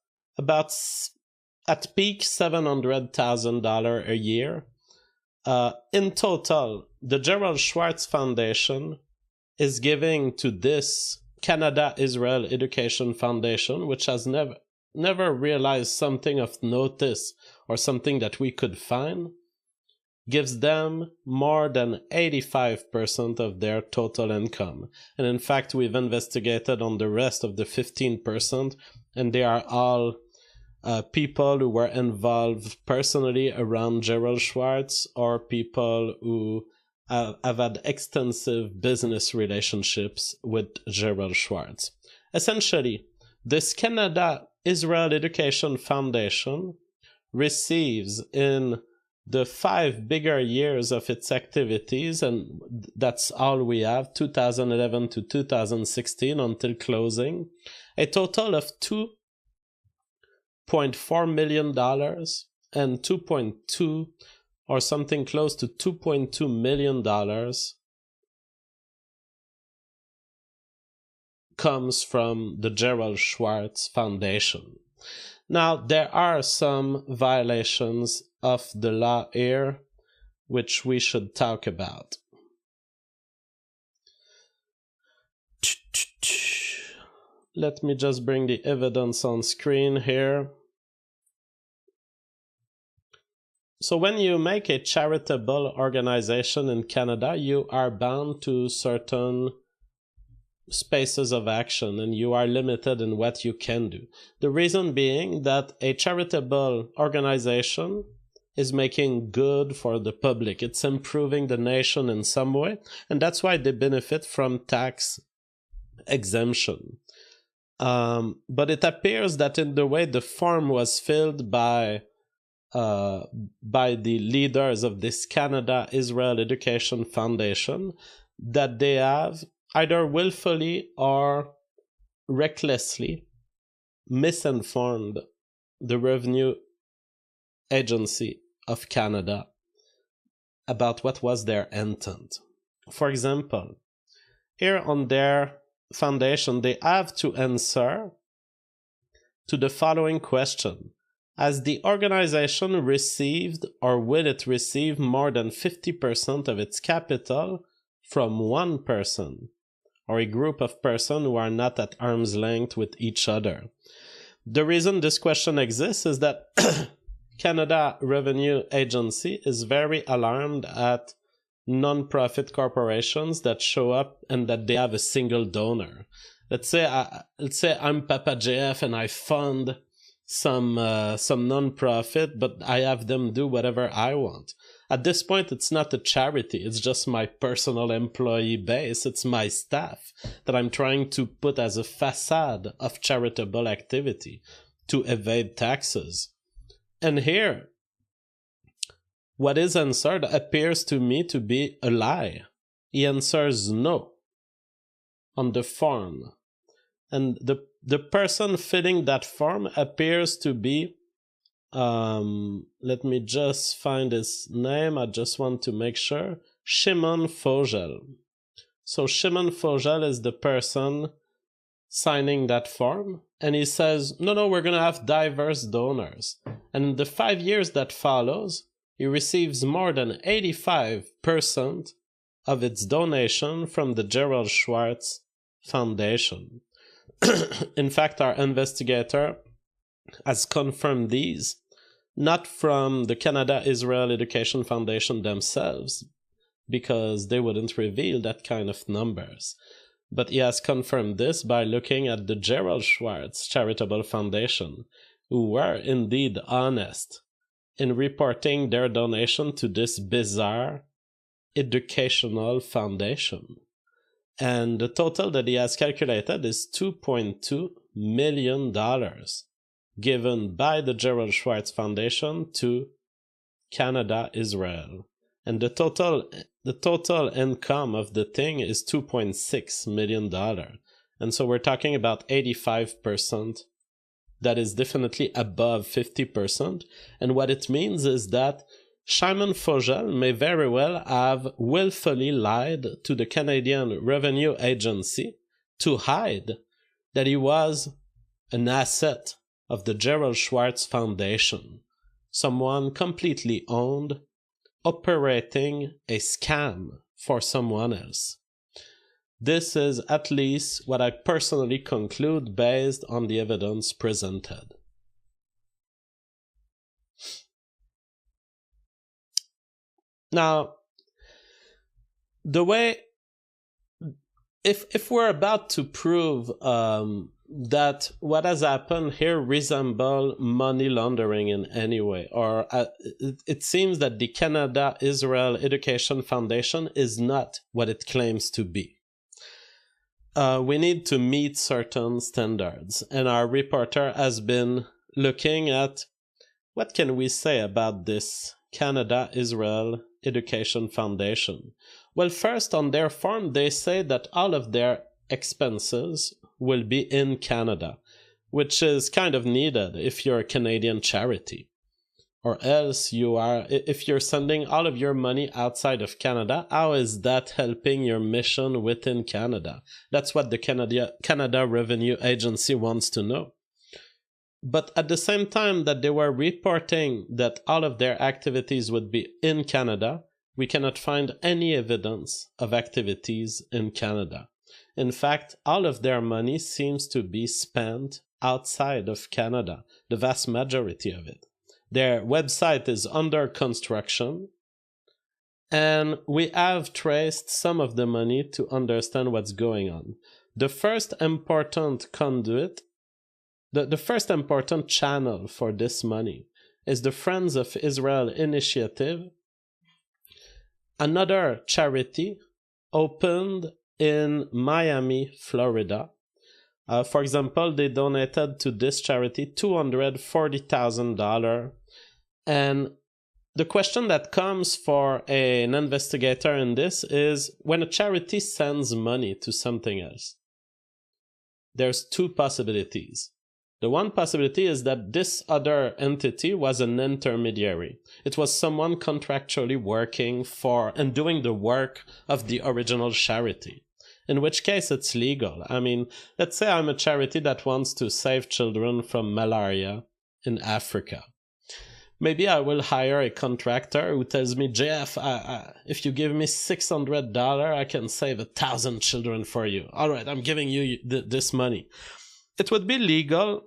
at peak $700,000 a year. In total, the Gerald Schwartz Foundation is giving to this Canada-Israel Education Foundation, which has never realized something of notice or something that we could find, gives them more than 85% of their total income. And in fact, we've investigated on the rest of the 15%, and they are all people who were involved personally around Gerald Schwartz, or people who have had extensive business relationships with Gerald Schwartz. Essentially, this Canada-Israel Education Foundation receives in the 5 bigger years of its activities, and that's all we have, 2011 to 2016 until closing, a total of $2.4 million and 2.2 or something close to $2.2 million comes from the Gerald Schwartz Foundation. Now, there are some violations of the law here, which we should talk about. Let me just bring the evidence on screen here. So when you make a charitable organization in Canada, you are bound to certain spaces of action, and you are limited in what you can do. The reason being that a charitable organization is making good for the public. It's improving the nation in some way, and that's why they benefit from tax exemption. But it appears that in the way the form was filled by the leaders of this Canada-Israel Education Foundation, that they have either willfully or recklessly misinformed the Revenue Agency of Canada about what was their intent. For example, here on their foundation, they have to answer to the following question: has the organization received or will it receive more than 50% of its capital from one person or a group of persons who are not at arm's length with each other? The reason this question exists is that Canada Revenue Agency is very alarmed at non-profit corporations that show up and that they have a single donor. Let's say I'm Papa JF and I fund some non-profit, but I have them do whatever I want. At this point, it's not a charity. It's just my personal employee base. It's my staff that I'm trying to put as a facade of charitable activity to evade taxes. And here, what is answered appears to me to be a lie. He answers no on the form. And the person filling that form appears to be, let me just find his name, I just want to make sure, Shimon Fogel. So Shimon Fogel is the person signing that form, and he says, no, we're going to have diverse donors. And in the 5 years that follows, he receives more than 85% of its donation from the Gerald Schwartz Foundation. In fact, our investigator has confirmed these, not from the Canada-Israel Education Foundation themselves, because they wouldn't reveal that kind of numbers. But he has confirmed this by looking at the Gerald Schwartz Charitable Foundation, who were indeed honest in reporting their donation to this bizarre educational foundation. And the total that he has calculated is $2.2 million given by the Gerald Schwartz Foundation to Canada-Israel. And the total income of the thing is $2.6 million. And so we're talking about 85%. That is definitely above 50%. And what it means is that Shimon Fogel may very well have willfully lied to the Canadian Revenue Agency to hide that he was an asset of the Gerald Schwartz Foundation, someone completely owned, operating a scam for someone else. This is at least what I personally conclude based on the evidence presented. Now, the way, if we're about to prove that what has happened here resemble money laundering in any way, or it seems that the Canada-Israel Education Foundation is not what it claims to be. We need to meet certain standards, and our reporter has been looking at what can we say about this Canada-Israel Education Foundation. Well, first, on their form, they say that all of their expenses will be in Canada, which is kind of needed if you're a Canadian charity. Or else if you're sending all of your money outside of Canada, how is that helping your mission within Canada? That's what the Canada Revenue Agency wants to know. But at the same time that they were reporting that all of their activities would be in Canada, we cannot find any evidence of activities in Canada. In fact, all of their money seems to be spent outside of Canada, the vast majority of it. Their website is under construction, and we have traced some of the money to understand what's going on. The first important conduit, the first important channel for this money is the Friends of Israel initiative, another charity opened in Miami, Florida. For example, they donated to this charity $240,000. And the question that comes for an investigator in this is, when a charity sends money to something else, there's two possibilities. The one possibility is that this other entity was an intermediary. It was someone contractually working for and doing the work of the original charity, in which case it's legal. I mean, let's say I'm a charity that wants to save children from malaria in Africa. Maybe I will hire a contractor who tells me, Jeff, if you give me $600, I can save 1,000 children for you. All right, I'm giving you this money. It would be legal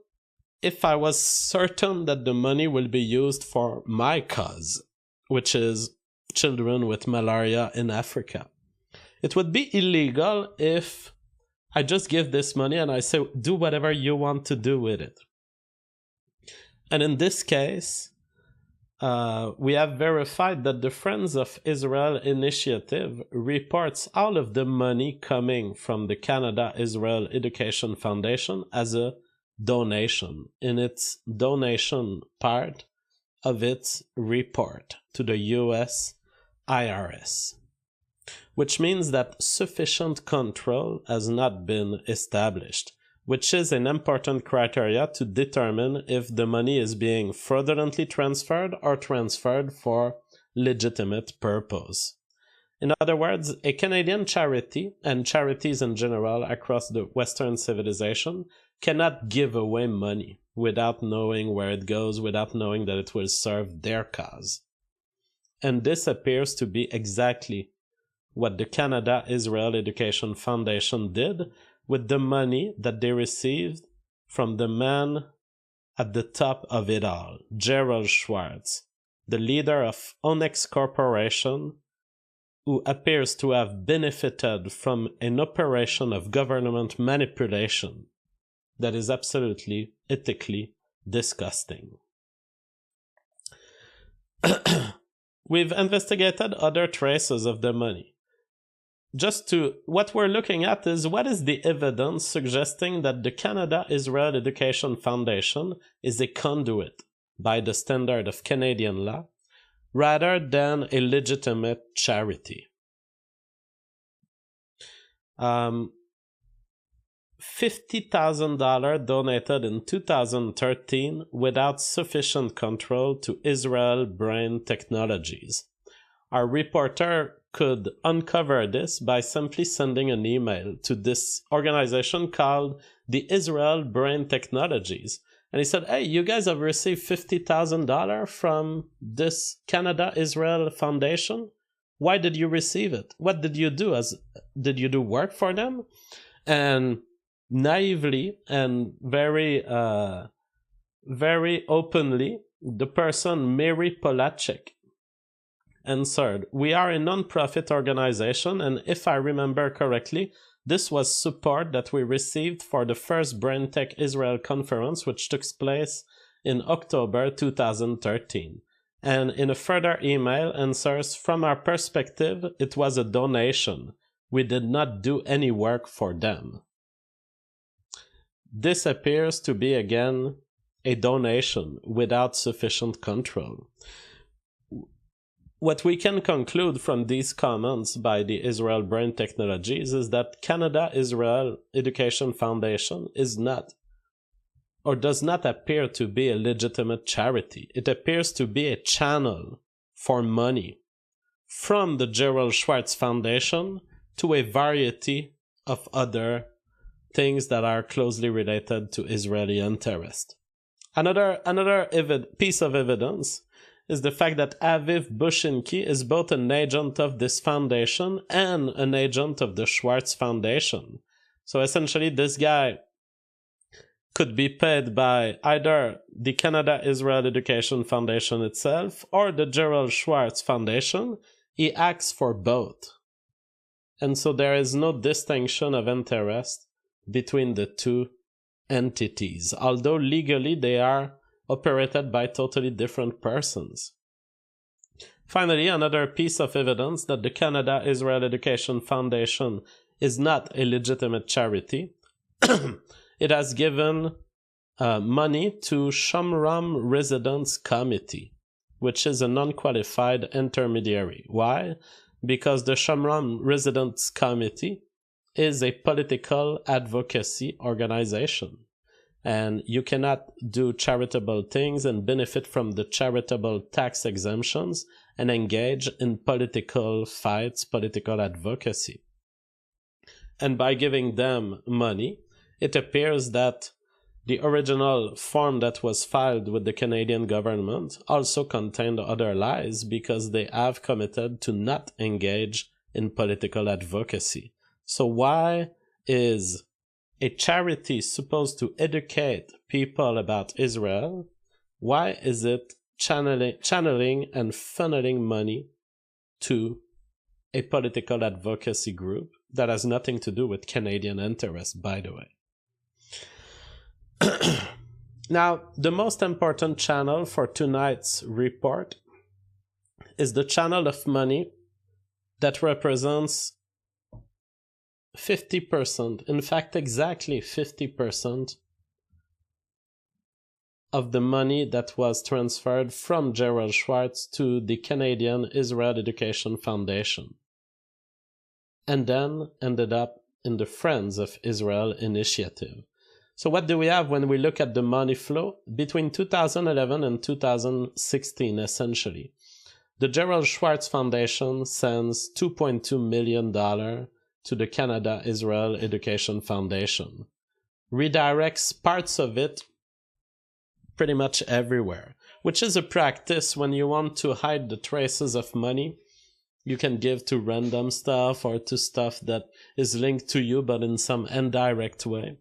if I was certain that the money will be used for my cause, which is children with malaria in Africa. It would be illegal if I just give this money and I say, do whatever you want to do with it. And in this case, we have verified that the Friends of Israel initiative reports all of the money coming from the Canada-Israel Education Foundation as a donation in its donation part of its report to the US IRS, which means that sufficient control has not been established, which is an important criteria to determine if the money is being fraudulently transferred or transferred for legitimate purpose. In other words, a Canadian charity, and charities in general across the Western civilization, cannot give away money without knowing where it goes, without knowing that it will serve their cause. And this appears to be exactly what the Canada-Israel Education Foundation did with the money that they received from the man at the top of it all, Gerald Schwartz, the leader of Onyx Corporation, who appears to have benefited from an operation of government manipulation that is absolutely ethically disgusting. We've investigated other traces of the money. What we're looking at is what is the evidence suggesting that the Canada-Israel Education Foundation is a conduit by the standard of Canadian law rather than a legitimate charity. $50,000 donated in 2013 without sufficient control to Israel Brain Technologies. Our reporter could uncover this by simply sending an email to this organization called the Israel Brain Technologies. And he said, hey, you guys have received $50,000 from this Canada-Israel Foundation? Why did you receive it? What did you do? Did you do work for them? And naively and very openly, the person, Mary Polacek, answered, we are a non-profit organization, and if I remember correctly, This was support that we received for the first BrainTech Israel conference, which took place in October 2013. And in a further email answers, from our perspective, it was a donation. We did not do any work for them. This appears to be, again, a donation without sufficient control. What we can conclude from these comments by the Israel Brain Technologies is that Canada-Israel Education Foundation is not, or does not appear to be, a legitimate charity. It appears to be a channel for money from the Gerald Schwartz Foundation to a variety of other things that are closely related to Israeli interest. Another piece of evidence is the fact that Aviv Bushinki is both an agent of this foundation and an agent of the Schwartz Foundation. So essentially, this guy could be paid by either the Canada-Israel Education Foundation itself or the Gerald Schwartz Foundation. He acts for both. And so there is no distinction of interest between the two entities, although legally they are operated by totally different persons. Finally, another piece of evidence that the Canada-Israel Education Foundation is not a legitimate charity. It has given money to Shomram Residence Committee, which is a non-qualified intermediary. Why? Because the Shomram Residence Committee is a political advocacy organization. And you cannot do charitable things and benefit from the charitable tax exemptions and engage in political fights, political advocacy. And by giving them money, it appears that the original form that was filed with the Canadian government also contained other lies because they have committed to not engage in political advocacy. So why is a charity supposed to educate people about Israel, why is it channeling and funneling money to a political advocacy group that has nothing to do with Canadian interests, by the way? Now, the most important channel for tonight's report is the channel of money that represents 50%, in fact, exactly 50% of the money that was transferred from Gerald Schwartz to the Canadian Israel Education Foundation, and then ended up in the Friends of Israel initiative. So what do we have when we look at the money flow? Between 2011 and 2016, essentially, the Gerald Schwartz Foundation sends $2.2 million to the Canada-Israel Education Foundation, redirects parts of it pretty much everywhere, which is a practice when you want to hide the traces of money. You can give to random stuff or to stuff that is linked to you but in some indirect way.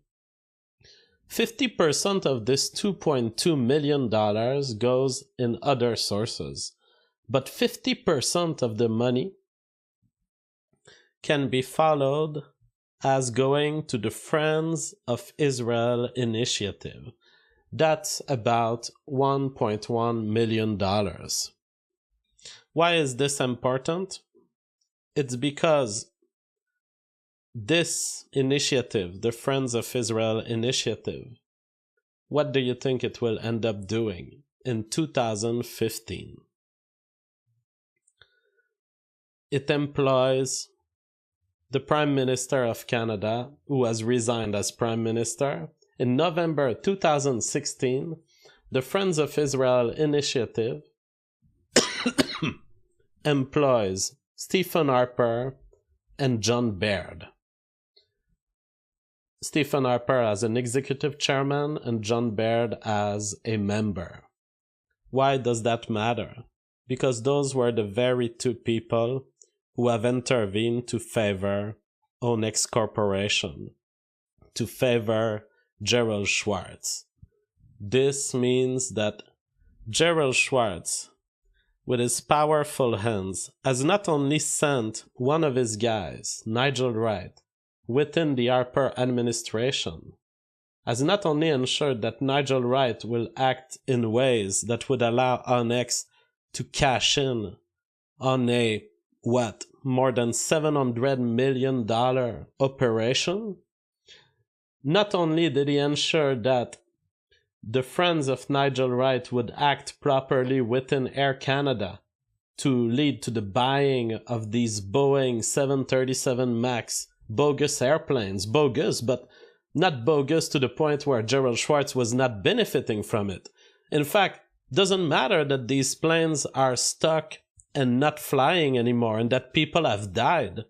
50% of this $2.2 million goes in other sources, but 50% of the money can be followed as going to the Friends of Israel initiative. That's about $1.1 million. Why is this important? It's because this initiative, the Friends of Israel initiative, what do you think it will end up doing in 2015? It employs the Prime Minister of Canada, who has resigned as Prime Minister. In November 2016, the Friends of Israel initiative employs Stephen Harper and John Baird. Stephen Harper as an executive chairman and John Baird as a member. Why does that matter? Because those were the very two people who have intervened to favor Onyx Corporation, to favor Gerald Schwartz. This means that Gerald Schwartz, with his powerful hands, has not only sent one of his guys, Nigel Wright, within the Harper administration has not only ensured that Nigel Wright will act in ways that would allow Onyx to cash in on a, more than $700 million operation. Not only did he ensure that the friends of Nigel Wright would act properly within Air Canada to lead to the buying of these Boeing 737 MAX bogus airplanes. Bogus, but not bogus to the point where Gerald Schwartz was not benefiting from it. In fact, it doesn't matter that these planes are stuck and not flying anymore and that people have died.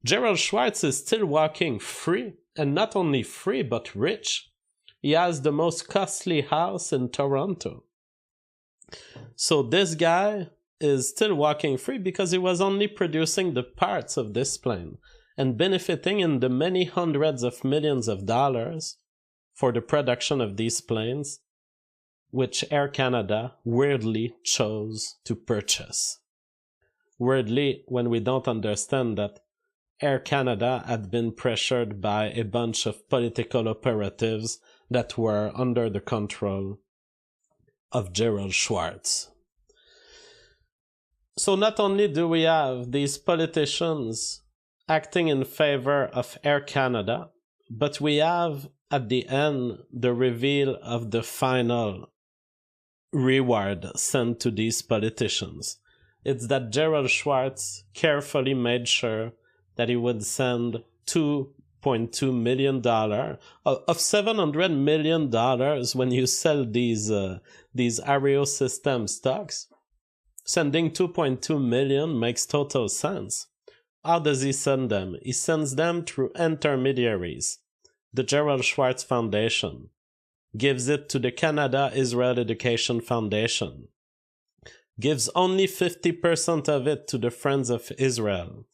Gerald Schwartz is still walking free, and not only free but rich. He has the most costly house in Toronto. So this guy is still walking free because he was only producing the parts of this plane and benefiting in the many hundreds of millions of dollars for the production of these planes, which Air Canada weirdly chose to purchase. Weirdly, when we don't understand that Air Canada had been pressured by a bunch of political operatives that were under the control of Gerald Schwartz. So not only do we have these politicians acting in favor of Air Canada, but we have at the end the reveal of the final reward sent to these politicians. It's that Gerald Schwartz carefully made sure that he would send $2.2 million of $700 million when you sell these Aerosystem stocks. Sending $2.2 million makes total sense. How does he send them? He sends them through intermediaries. The Gerald Schwartz Foundation gives it to the Canada-Israel Education Foundation, gives only 50% of it to the Friends of Israel.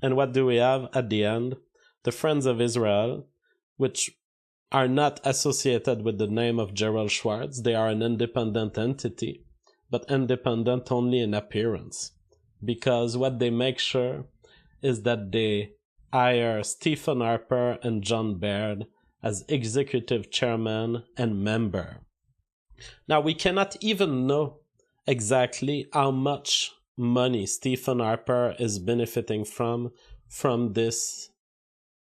And what do we have at the end? The Friends of Israel, which are not associated with the name of Gerald Schwartz. They are an independent entity, but independent only in appearance. Because what they make sure is that they hire Stephen Harper and John Baird as executive chairman and member. Now, we cannot even know exactly how much money Stephen Harper is benefiting from this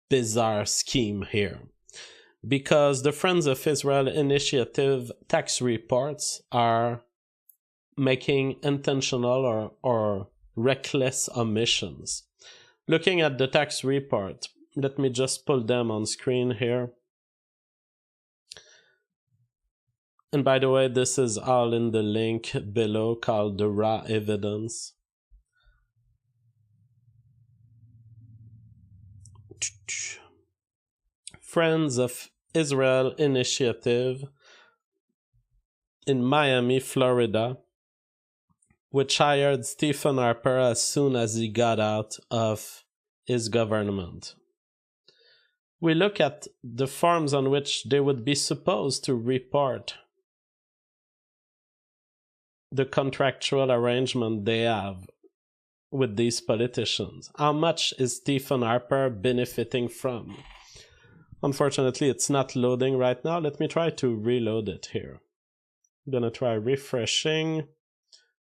bizarre scheme here. Because the Friends of Israel Initiative tax reports are making intentional or reckless omissions. Looking at the tax report, let me just pull them on screen here. And by the way, this is all in the link below called the raw evidence. Friends of Israel Initiative in Miami, Florida, which hired Stephen Harper as soon as he got out of his government. We look at the forms on which they would be supposed to report the contractual arrangement they have with these politicians. How much is Stephen Harper benefiting from? Unfortunately, it's not loading right now. Let me try to reload it here. I'm gonna try refreshing.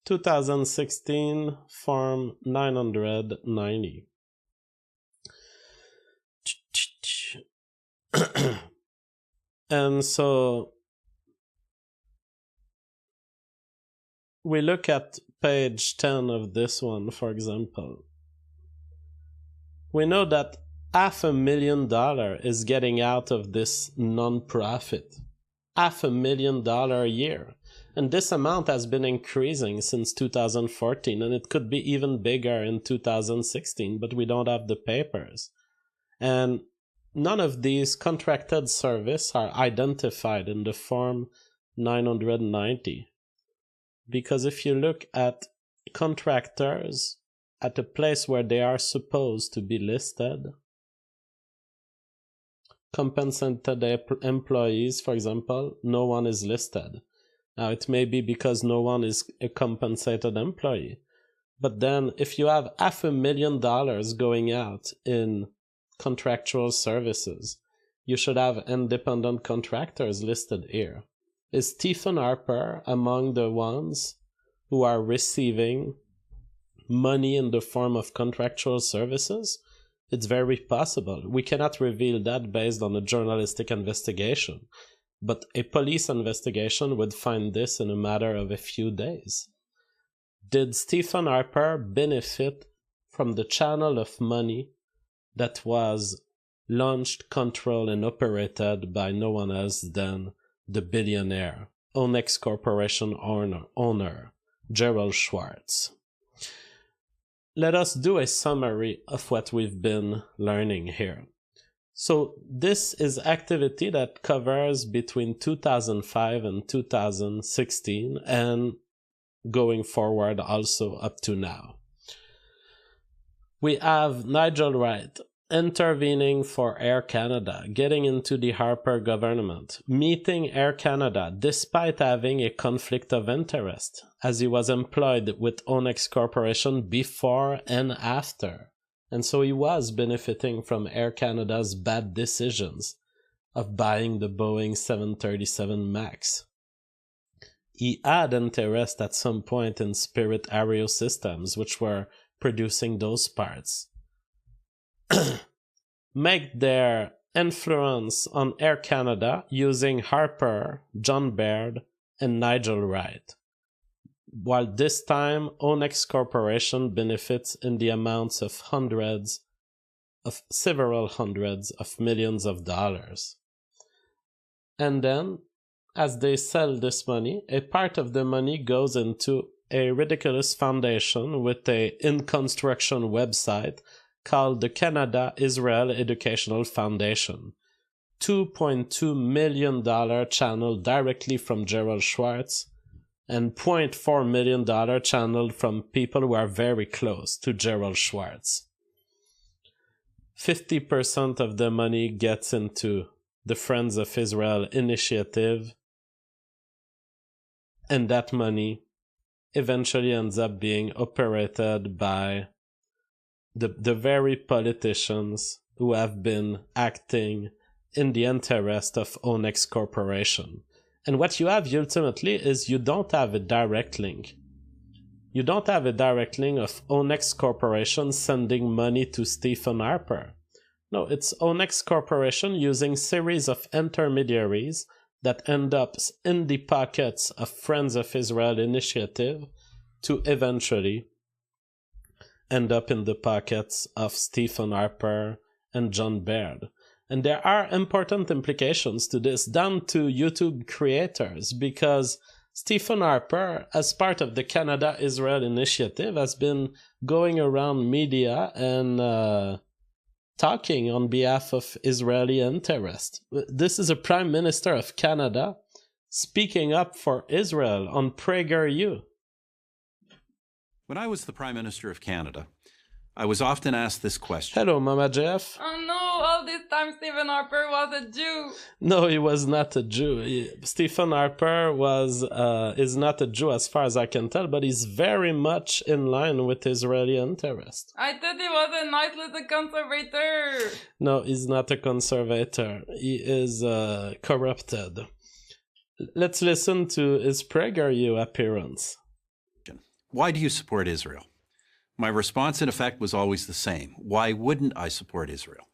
2016 Form 990. And so we look at page 10 of this one, for example. We know that $500,000 is getting out of this non-profit. $500,000 a year. And this amount has been increasing since 2014, and it could be even bigger in 2016, but we don't have the papers. And none of these contracted services are identified in the Form 990. Because if you look at contractors at a place where they are supposed to be listed, compensated employees, for example, no one is listed. Now, it may be because no one is a compensated employee, But then if you have $500,000 going out in contractual services, you should have independent contractors listed here. Is Stephen Harper among the ones who are receiving money in the form of contractual services? It's very possible. We cannot reveal that based on a journalistic investigation, but a police investigation would find this in a matter of a few days. Did Stephen Harper benefit from the channel of money that was launched, controlled, and operated by no one else than the billionaire, Onex Corporation owner, Gerald Schwartz? Let us do a summary of what we've been learning here. So this is activity that covers between 2005 and 2016 and going forward also up to now. We have Nigel Wright intervening for Air Canada, getting into the Harper government, meeting Air Canada despite having a conflict of interest, as he was employed with Onex Corporation before and after. And so he was benefiting from Air Canada's bad decisions of buying the Boeing 737 MAX. He had interest at some point in Spirit Aerosystems, which were producing those parts. Make their influence on Air Canada using Harper, John Baird, and Nigel Wright. While this time, Onex Corporation benefits in the amounts of several hundreds of millions of dollars. And then, as they sell this money, a part of the money goes into a ridiculous foundation with a in-construction website called the Canada-Israel Educational Foundation. $2.2 million channeled directly from Gerald Schwartz and $0.4 million channeled from people who are very close to Gerald Schwartz. 50% of the money gets into the Friends of Israel initiative, and that money eventually ends up being operated by the very politicians who have been acting in the interest of Onex Corporation. And what you have ultimately is you don't have a direct link. You don't have a direct link of Onex Corporation sending money to Stephen Harper. No, it's Onex Corporation using series of intermediaries that end up in the pockets of Friends of Israel initiative to eventually end up in the pockets of Stephen Harper and John Baird. And there are important implications to this down to YouTube creators, because Stephen Harper, as part of the Canada-Israel initiative, has been going around media and talking on behalf of Israeli interest. This is a Prime Minister of Canada speaking up for Israel on PragerU. When I was the Prime Minister of Canada, I was often asked this question. Hello, Mama Jeff. Oh no, all this time Stephen Harper was a Jew. No, he was not a Jew. Stephen Harper is not a Jew as far as I can tell, but he's very much in line with Israeli interest. I thought he was a nice little conservator. No, he's not a conservator. He is corrupted. Let's listen to his PragerU appearance. Why do you support Israel? My response, in effect, was always the same. Why wouldn't I support Israel?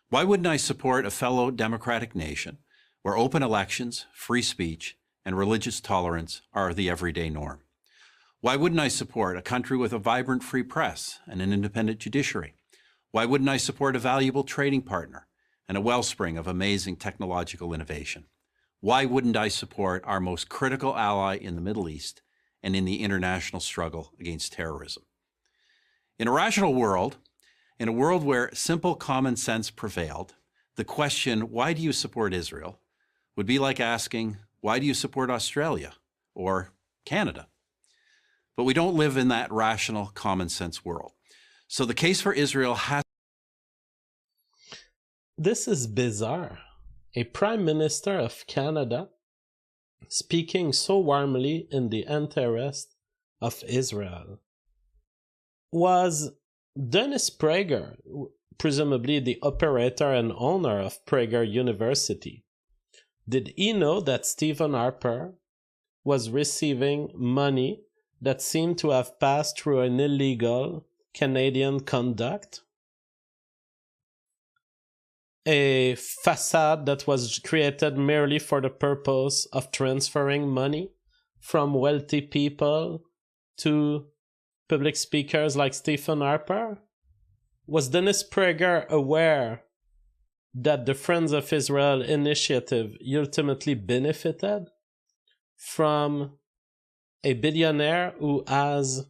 Why wouldn't I support a fellow democratic nation where open elections, free speech, and religious tolerance are the everyday norm? Why wouldn't I support a country with a vibrant free press and an independent judiciary? Why wouldn't I support a valuable trading partner and a wellspring of amazing technological innovation? Why wouldn't I support our most critical ally in the Middle East and in the international struggle against terrorism? In a rational world, in a world where simple common sense prevailed, the question, why do you support Israel, would be like asking, why do you support Australia or Canada? But we don't live in that rational common sense world. So the case for Israel has... This is bizarre. A Prime Minister of Canada speaking so warmly in the interest of Israel. was Dennis Prager, presumably the operator and owner of Prager University. Did he know that Stephen Harper was receiving money that seemed to have passed through an illegal Canadian conduct? A facade that was created merely for the purpose of transferring money from wealthy people to public speakers like Stephen Harper? Was Dennis Prager aware that the Friends of Israel initiative ultimately benefited from a billionaire who has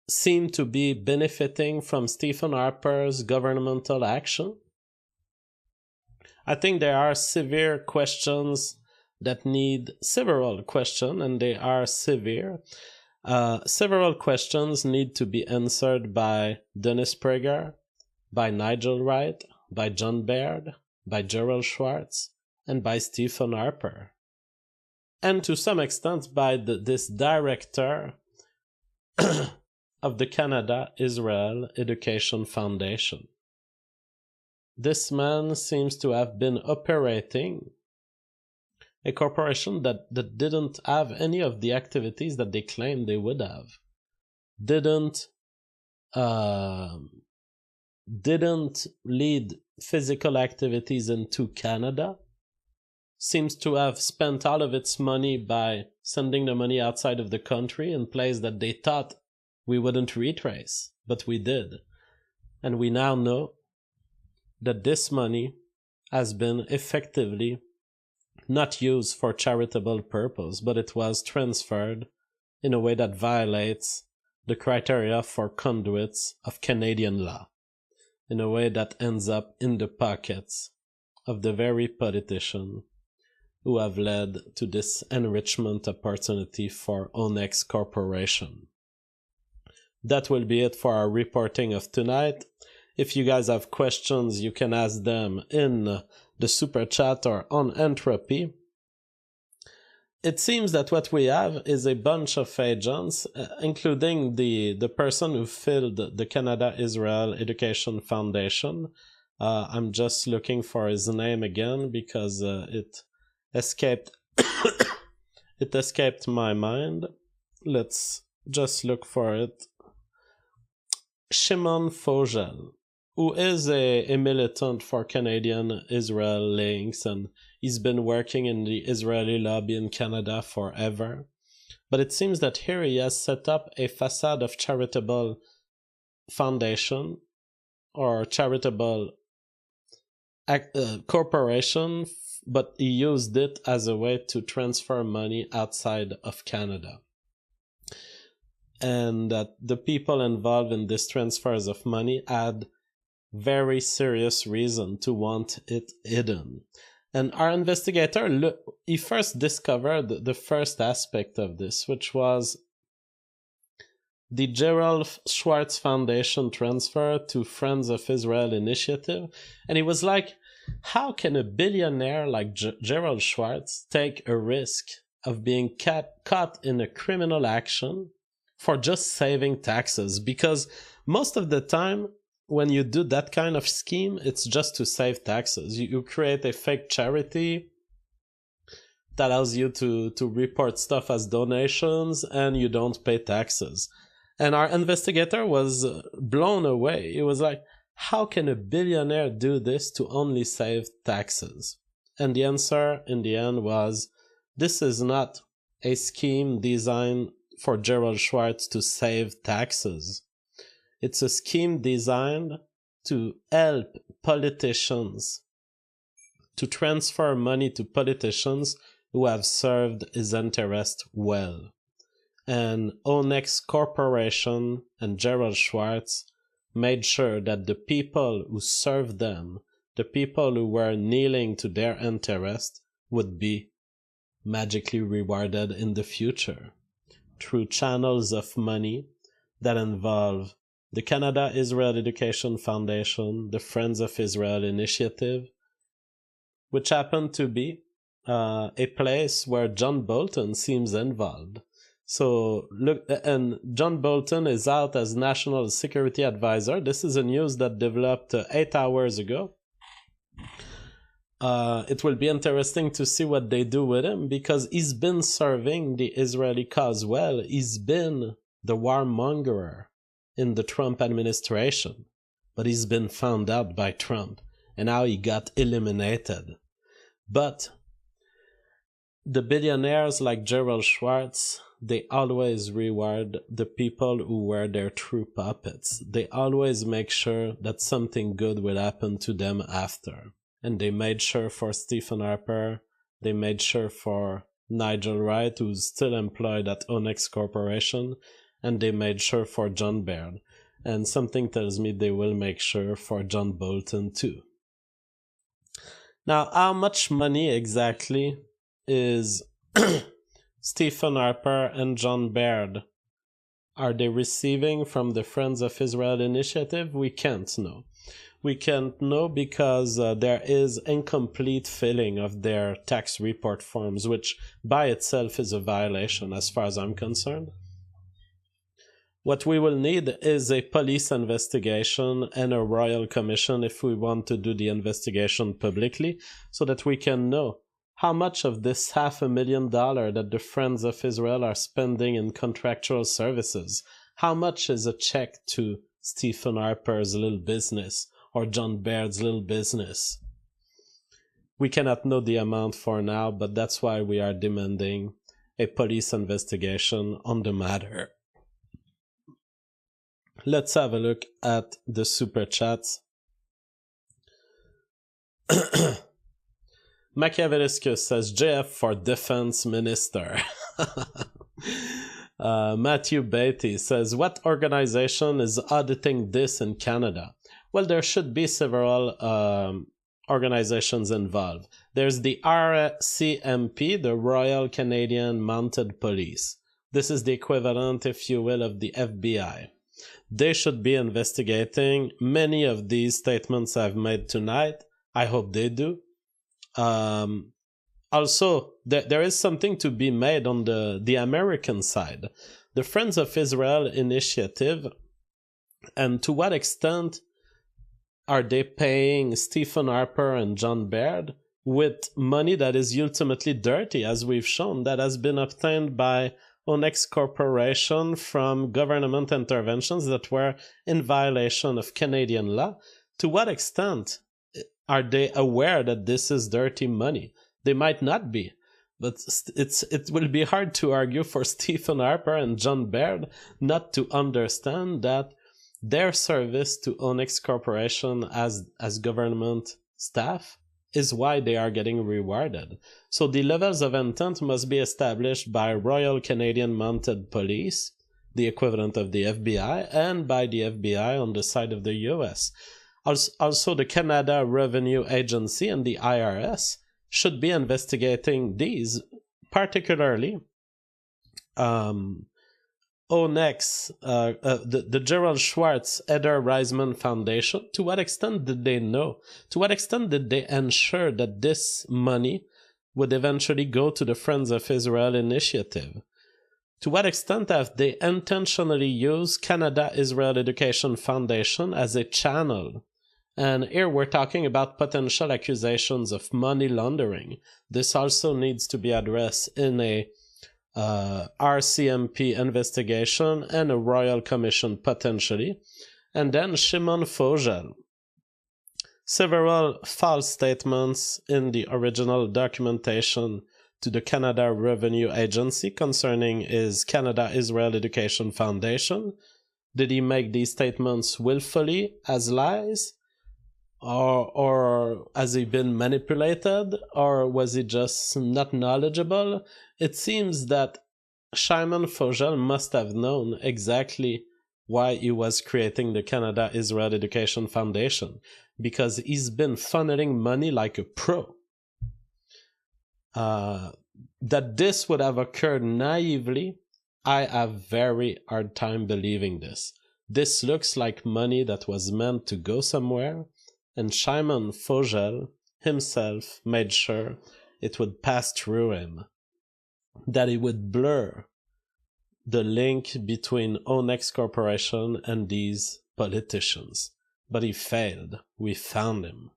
seemed to be benefiting from Stephen Harper's governmental action? I think there are severe questions that need several questions, and they are severe. Several questions need to be answered by Dennis Prager, by Nigel Wright, by John Baird, by Gerald Schwartz, and by Stephen Harper. And to some extent by this director of the Canada-Israel Education Foundation. This man seems to have been operating a corporation that didn't have any of the activities that they claimed they would have. Didn't lead physical activities into Canada. Seems to have spent all of its money by sending the money outside of the country in places that they thought we wouldn't retrace, but we did. And we now know that this money has been effectively not used for charitable purpose, but it was transferred in a way that violates the criteria for conduits of Canadian law, in a way that ends up in the pockets of the very politician who have led to this enrichment opportunity for Onex Corporation. That will be it for our reporting of tonight. If you guys have questions, you can ask them in the super chat or on Entropy. It seems that what we have is a bunch of agents, including the person who filled the Canada-Israel Education Foundation. I'm just looking for his name again because it escaped it escaped my mind. Let's just look for it. Shimon Fogel, who is a militant for Canadian Israel links, and he's been working in the Israeli lobby in Canada forever. But it seems that here he has set up a facade of charitable foundation or charitable corporation, but he used it as a way to transfer money outside of Canada. And that the people involved in these transfers of money had very serious reason to want it hidden. And our investigator, he first discovered the first aspect of this, which was the Gerald Schwartz Foundation transfer to Friends of Israel initiative. And he was like, how can a billionaire like Gerald Schwartz take a risk of being caught in a criminal action for just saving taxes? Because most of the time, when you do that kind of scheme, it's just to save taxes. You create a fake charity that allows you to report stuff as donations, and you don't pay taxes. And our investigator was blown away. He was like, how can a billionaire do this to only save taxes? And the answer in the end was, this is not a scheme designed for Gerald Schwartz to save taxes. It's a scheme designed to help politicians, to transfer money to politicians who have served his interest well. And Onex Corporation and Gerald Schwartz made sure that the people who served them, the people who were kneeling to their interest, would be magically rewarded in the future through channels of money that involve the Canada-Israel Education Foundation, the Friends of Israel Initiative, which happened to be a place where John Bolton seems involved. So look, and John Bolton is out as National Security Advisor. This is a news that developed 8 hours ago. It will be interesting to see what they do with him, because he's been serving the Israeli cause well. He's been the warmonger in the Trump administration, but he's been found out by Trump, and now he got eliminated. But the billionaires like Gerald Schwartz, they always reward the people who were their true puppets. They always make sure that something good will happen to them after. And they made sure for Stephen Harper, they made sure for Nigel Wright, who's still employed at Onyx Corporation, and they made sure for John Baird. And something tells me they will make sure for John Bolton too. Now, how much money exactly is Stephen Harper and John Baird, are they receiving from the Friends of Israel initiative? We can't know. We can't know because there is incomplete filling of their tax report forms, which by itself is a violation as far as I'm concerned. What we will need is a police investigation and a royal commission if we want to do the investigation publicly, so that we can know how much of this $500,000 that the Friends of Israel are spending in contractual services, how much is a check to Stephen Harper's little business or John Baird's little business. We cannot know the amount for now, but that's why we are demanding a police investigation on the matter. Let's have a look at the super chats. Machiavelliscus says JF for defense minister. Matthew Beatty says, what organization is auditing this in Canada? Well, there should be several organizations involved. There's the RCMP, the Royal Canadian Mounted Police. This is the equivalent, if you will, of the FBI. They should be investigating many of these statements I've made tonight. I hope they do. Also, there is something to be made on the American side. The Friends of Israel initiative, and to what extent are they paying Stephen Harper and John Baird with money that is ultimately dirty, as we've shown, that has been obtained by Onyx Corporation from government interventions that were in violation of Canadian law? To what extent are they aware that this is dirty money? They might not be, but it will be hard to argue for Stephen Harper and John Baird not to understand that their service to Onyx Corporation as government staff is why they are getting rewarded. So the levels of intent must be established by Royal Canadian Mounted Police, the equivalent of the FBI, and by the FBI on the side of the US. Also, the Canada Revenue Agency and the IRS should be investigating these, particularly Onyx, the Gerald Schwartz Eder Reisman Foundation. To what extent did they know? To what extent did they ensure that this money would eventually go to the Friends of Israel initiative? To what extent have they intentionally used Canada-Israel Education Foundation as a channel? And here we're talking about potential accusations of money laundering. This also needs to be addressed in a RCMP investigation and a royal commission potentially. And then Shimon Fogel. Several false statements in the original documentation to the Canada Revenue Agency concerning his Canada-Israel Education Foundation. Did he make these statements willfully as lies? Or has he been manipulated? Or was he just not knowledgeable? It seems that Shimon Fogel must have known exactly why he was creating the Canada-Israel Education Foundation, because he's been funneling money like a pro. That this would have occurred naively, I have very hard time believing this. This looks like money that was meant to go somewhere, and Shimon Fogel himself made sure it would pass through him, that it would blur the link between Onex Corporation and these politicians. But he failed. We found him.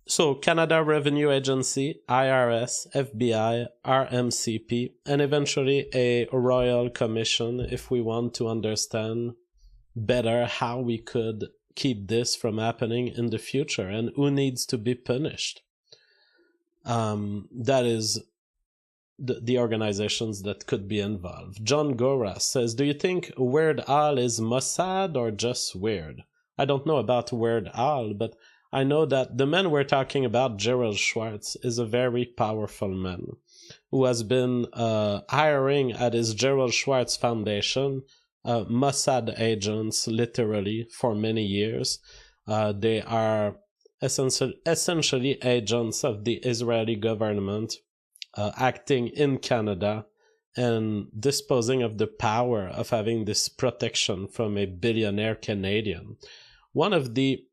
So, Canada Revenue Agency, IRS, FBI, RMCP, and eventually a Royal Commission if we want to understand better how we could keep this from happening in the future and who needs to be punished. That is the organizations that could be involved. John Gora says, do you think Weird Al is Mossad or just weird? I don't know about Weird Al, but I know that the man we're talking about, Gerald Schwartz, is a very powerful man who has been hiring at his Gerald Schwartz Foundation Mossad agents, literally, for many years. They are essentially agents of the Israeli government acting in Canada and disposing of the power of having this protection from a billionaire Canadian. One of the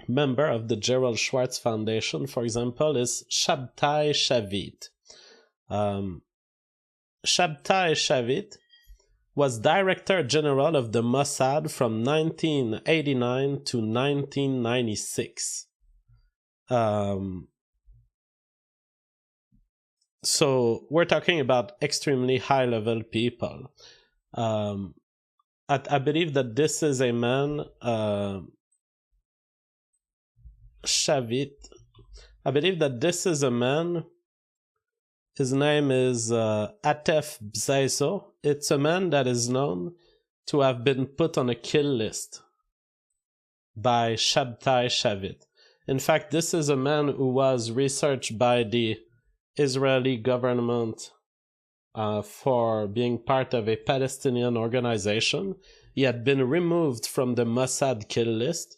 member of the Gerald Schwartz Foundation, for example, is Shabtai Shavit. Shabtai Shavit was Director General of the Mossad from 1989 to 1996. So we're talking about extremely high-level people. I believe that this is a man, Shavit. I believe that this is a man. His name is Atef Bzaiso. It's a man that is known to have been put on a kill list by Shabtai Shavit. In fact, this is a man who was researched by the Israeli government for being part of a Palestinian organization. He had been removed from the Mossad kill list,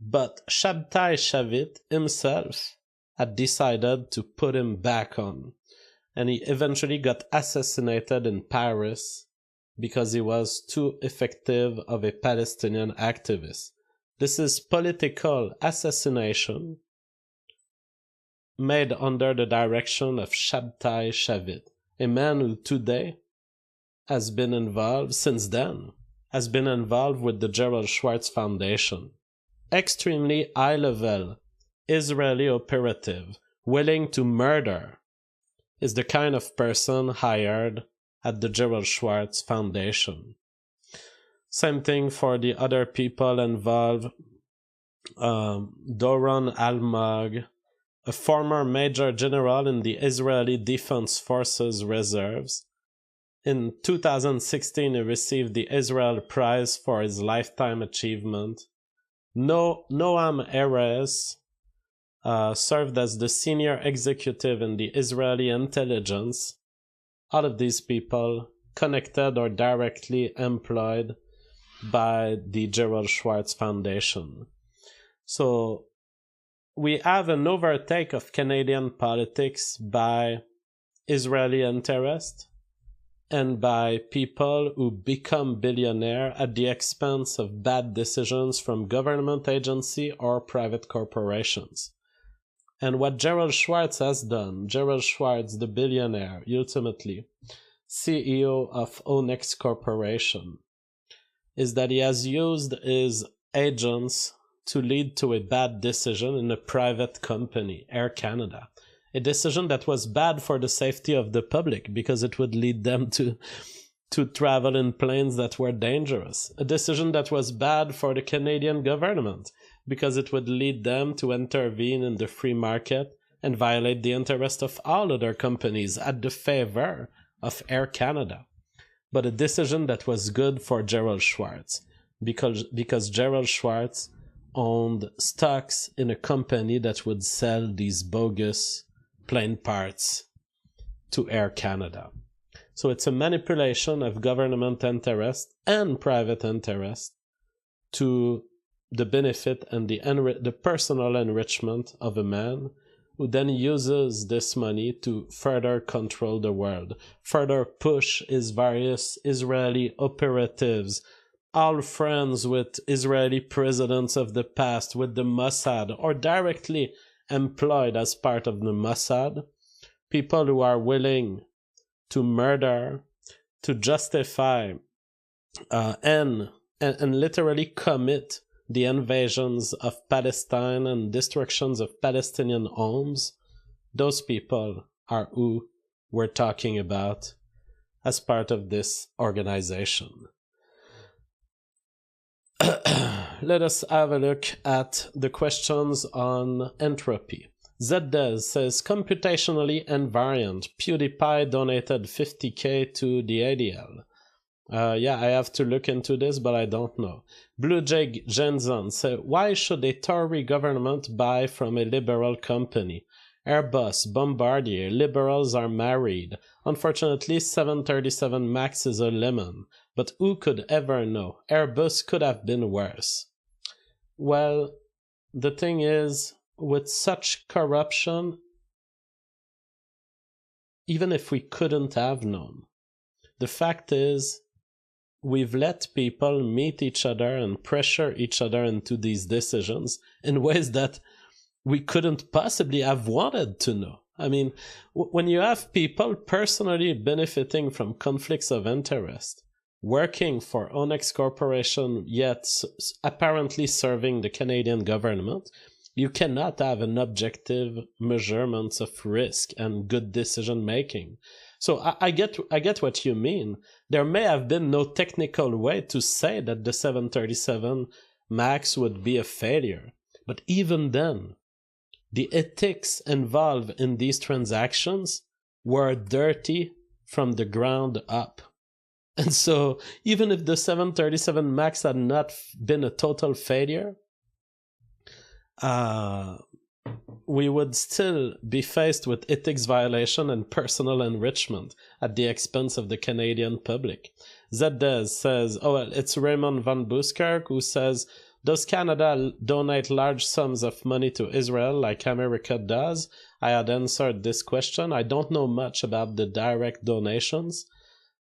but Shabtai Shavit himself had decided to put him back on. And he eventually got assassinated in Paris because he was too effective of a Palestinian activist. This is political assassination made under the direction of Shabtai Shavit, a man who today has been involved, since then, has been involved with the Gerald Schwartz Foundation. Extremely high-level Israeli operative, willing to murder, is the kind of person hired at the Gerald Schwartz Foundation. Same thing for the other people involved. Doron Almog, a former major general in the Israeli Defense Forces Reserves. In 2016, he received the Israel Prize for his lifetime achievement. Noam Erez served as the senior executive in the Israeli intelligence. All of these people connected or directly employed by the Gerald Schwartz Foundation. So we have an overtake of Canadian politics by Israeli interest and by people who become billionaire at the expense of bad decisions from government agency or private corporations. And what Gerald Schwartz has done, Gerald Schwartz, the billionaire, ultimately CEO of Onex Corporation, is that he has used his agents to lead to a bad decision in a private company, Air Canada. A decision that was bad for the safety of the public because it would lead them to travel in planes that were dangerous. A decision that was bad for the Canadian government because it would lead them to intervene in the free market and violate the interest of all other companies at the favor of Air Canada. But a decision that was good for Gerald Schwartz because Gerald Schwartz owned stocks in a company that would sell these bogus plane parts to Air Canada. So it's a manipulation of government interest and private interest to the benefit and the personal enrichment of a man who then uses this money to further control the world, further push his various Israeli operatives, all friends with Israeli presidents of the past, with the Mossad, or directly employed as part of the Mossad, people who are willing to murder, to justify and literally commit the invasions of Palestine and destructions of Palestinian homes, those people are who we're talking about as part of this organization. Let us have a look at the questions on entropy. Zdez says, computationally invariant. PewDiePie donated 50k to the ADL. Yeah, I have to look into this, but I don't know. Blue Jay Jensen says, why should a Tory government buy from a liberal company? Airbus, Bombardier, liberals are married. Unfortunately, 737 MAX is a lemon. But who could ever know? Airbus could have been worse. Well, the thing is, with such corruption, even if we couldn't have known, the fact is, we've let people meet each other and pressure each other into these decisions in ways that we couldn't possibly have wanted to know. I mean, when you have people personally benefiting from conflicts of interest, working for Onex Corporation, yet apparently serving the Canadian government, you cannot have an objective measurement of risk and good decision making. So I get what you mean. There may have been no technical way to say that the 737 MAX would be a failure, but even then, the ethics involved in these transactions were dirty from the ground up. And so, even if the 737 MAX had not been a total failure, we would still be faced with ethics violation and personal enrichment at the expense of the Canadian public. Zdez says, oh, well, it's Raymond van Buskirk who says, does Canada donate large sums of money to Israel like America does? I had answered this question. I don't know much about the direct donations.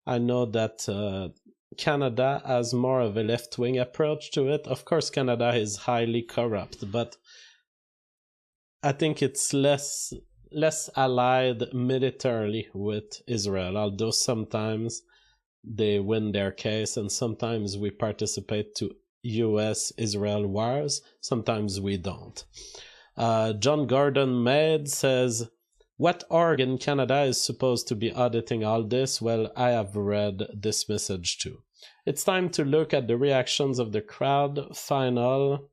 I know that Canada has more of a left-wing approach to it. Of course, Canada is highly corrupt, but I think it's less allied militarily with Israel, although sometimes they win their case and sometimes we participate to US-Israel wars, sometimes we don't. John Gordon Maid says, what org in Canada is supposed to be auditing all this? Well, I have read this message too. It's time to look at the reactions of the crowd. Final.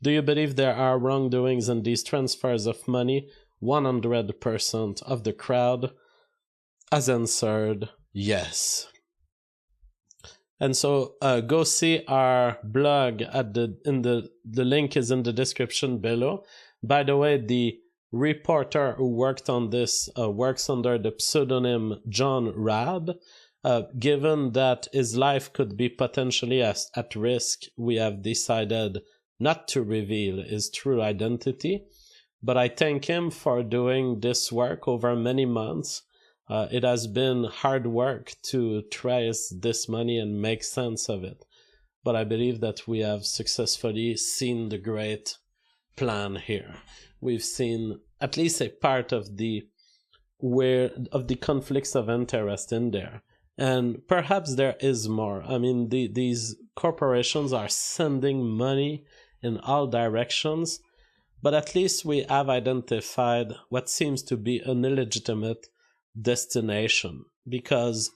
Do you believe there are wrongdoings in these transfers of money? 100% of the crowd has answered yes. And so go see our blog at the link is in the description below. By the way, the reporter who worked on this works under the pseudonym John Rab. Given that his life could be potentially at risk, we have decided not to reveal his true identity. But I thank him for doing this work over many months. It has been hard work to trace this money and make sense of it. But I believe that we have successfully seen the great plan here. We've seen at least a part of the conflicts of interest in there. And perhaps there is more. I mean, these corporations are sending money in all directions, but at least we have identified what seems to be an illegitimate destination. Because,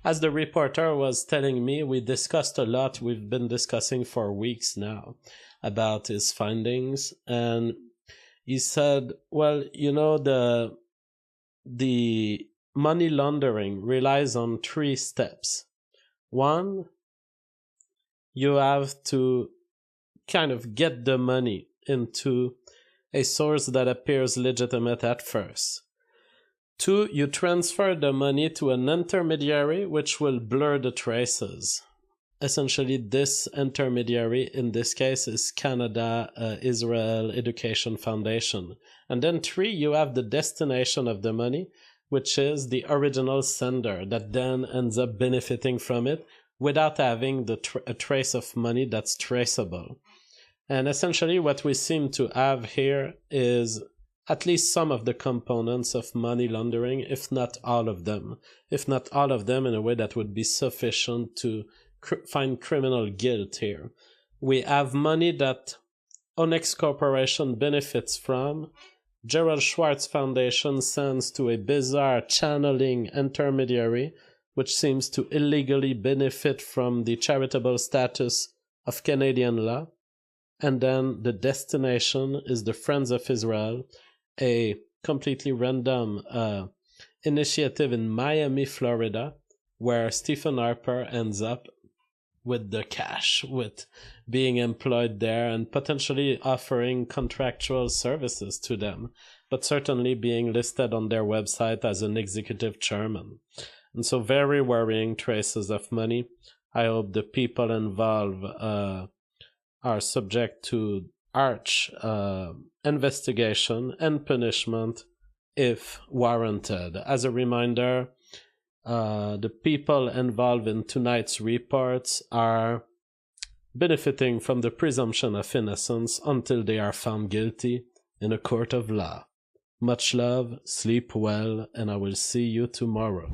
as the reporter was telling me, we discussed a lot, we've been discussing for weeks now, about his findings, and he said, well, you know, the money laundering relies on 3 steps. 1, you have to kind of get the money into a source that appears legitimate at first. 2, you transfer the money to an intermediary which will blur the traces. Essentially, this intermediary in this case is Canada-Israel Education Foundation. And then 3, you have the destination of the money, which is the original sender that then ends up benefiting from it without having a trace of money that's traceable. And essentially what we seem to have here is at least some of the components of money laundering, if not all of them. If not all of them in a way that would be sufficient to find criminal guilt here. We have money that Onyx Corporation benefits from. Gerald Schwartz Foundation sends to a bizarre channeling intermediary, which seems to illegally benefit from the charitable status of Canadian law. And then the destination is the Friends of Israel, a completely random initiative in Miami, Florida, where Stephen Harper ends up with the cash, with being employed there and potentially offering contractual services to them, but certainly being listed on their website as an executive chairman. And so very worrying traces of money. I hope the people involved are subject to arch investigation and punishment if warranted. As a reminder, the people involved in tonight's reports are benefiting from the presumption of innocence until they are found guilty in a court of law. Much love, sleep well, and I will see you tomorrow.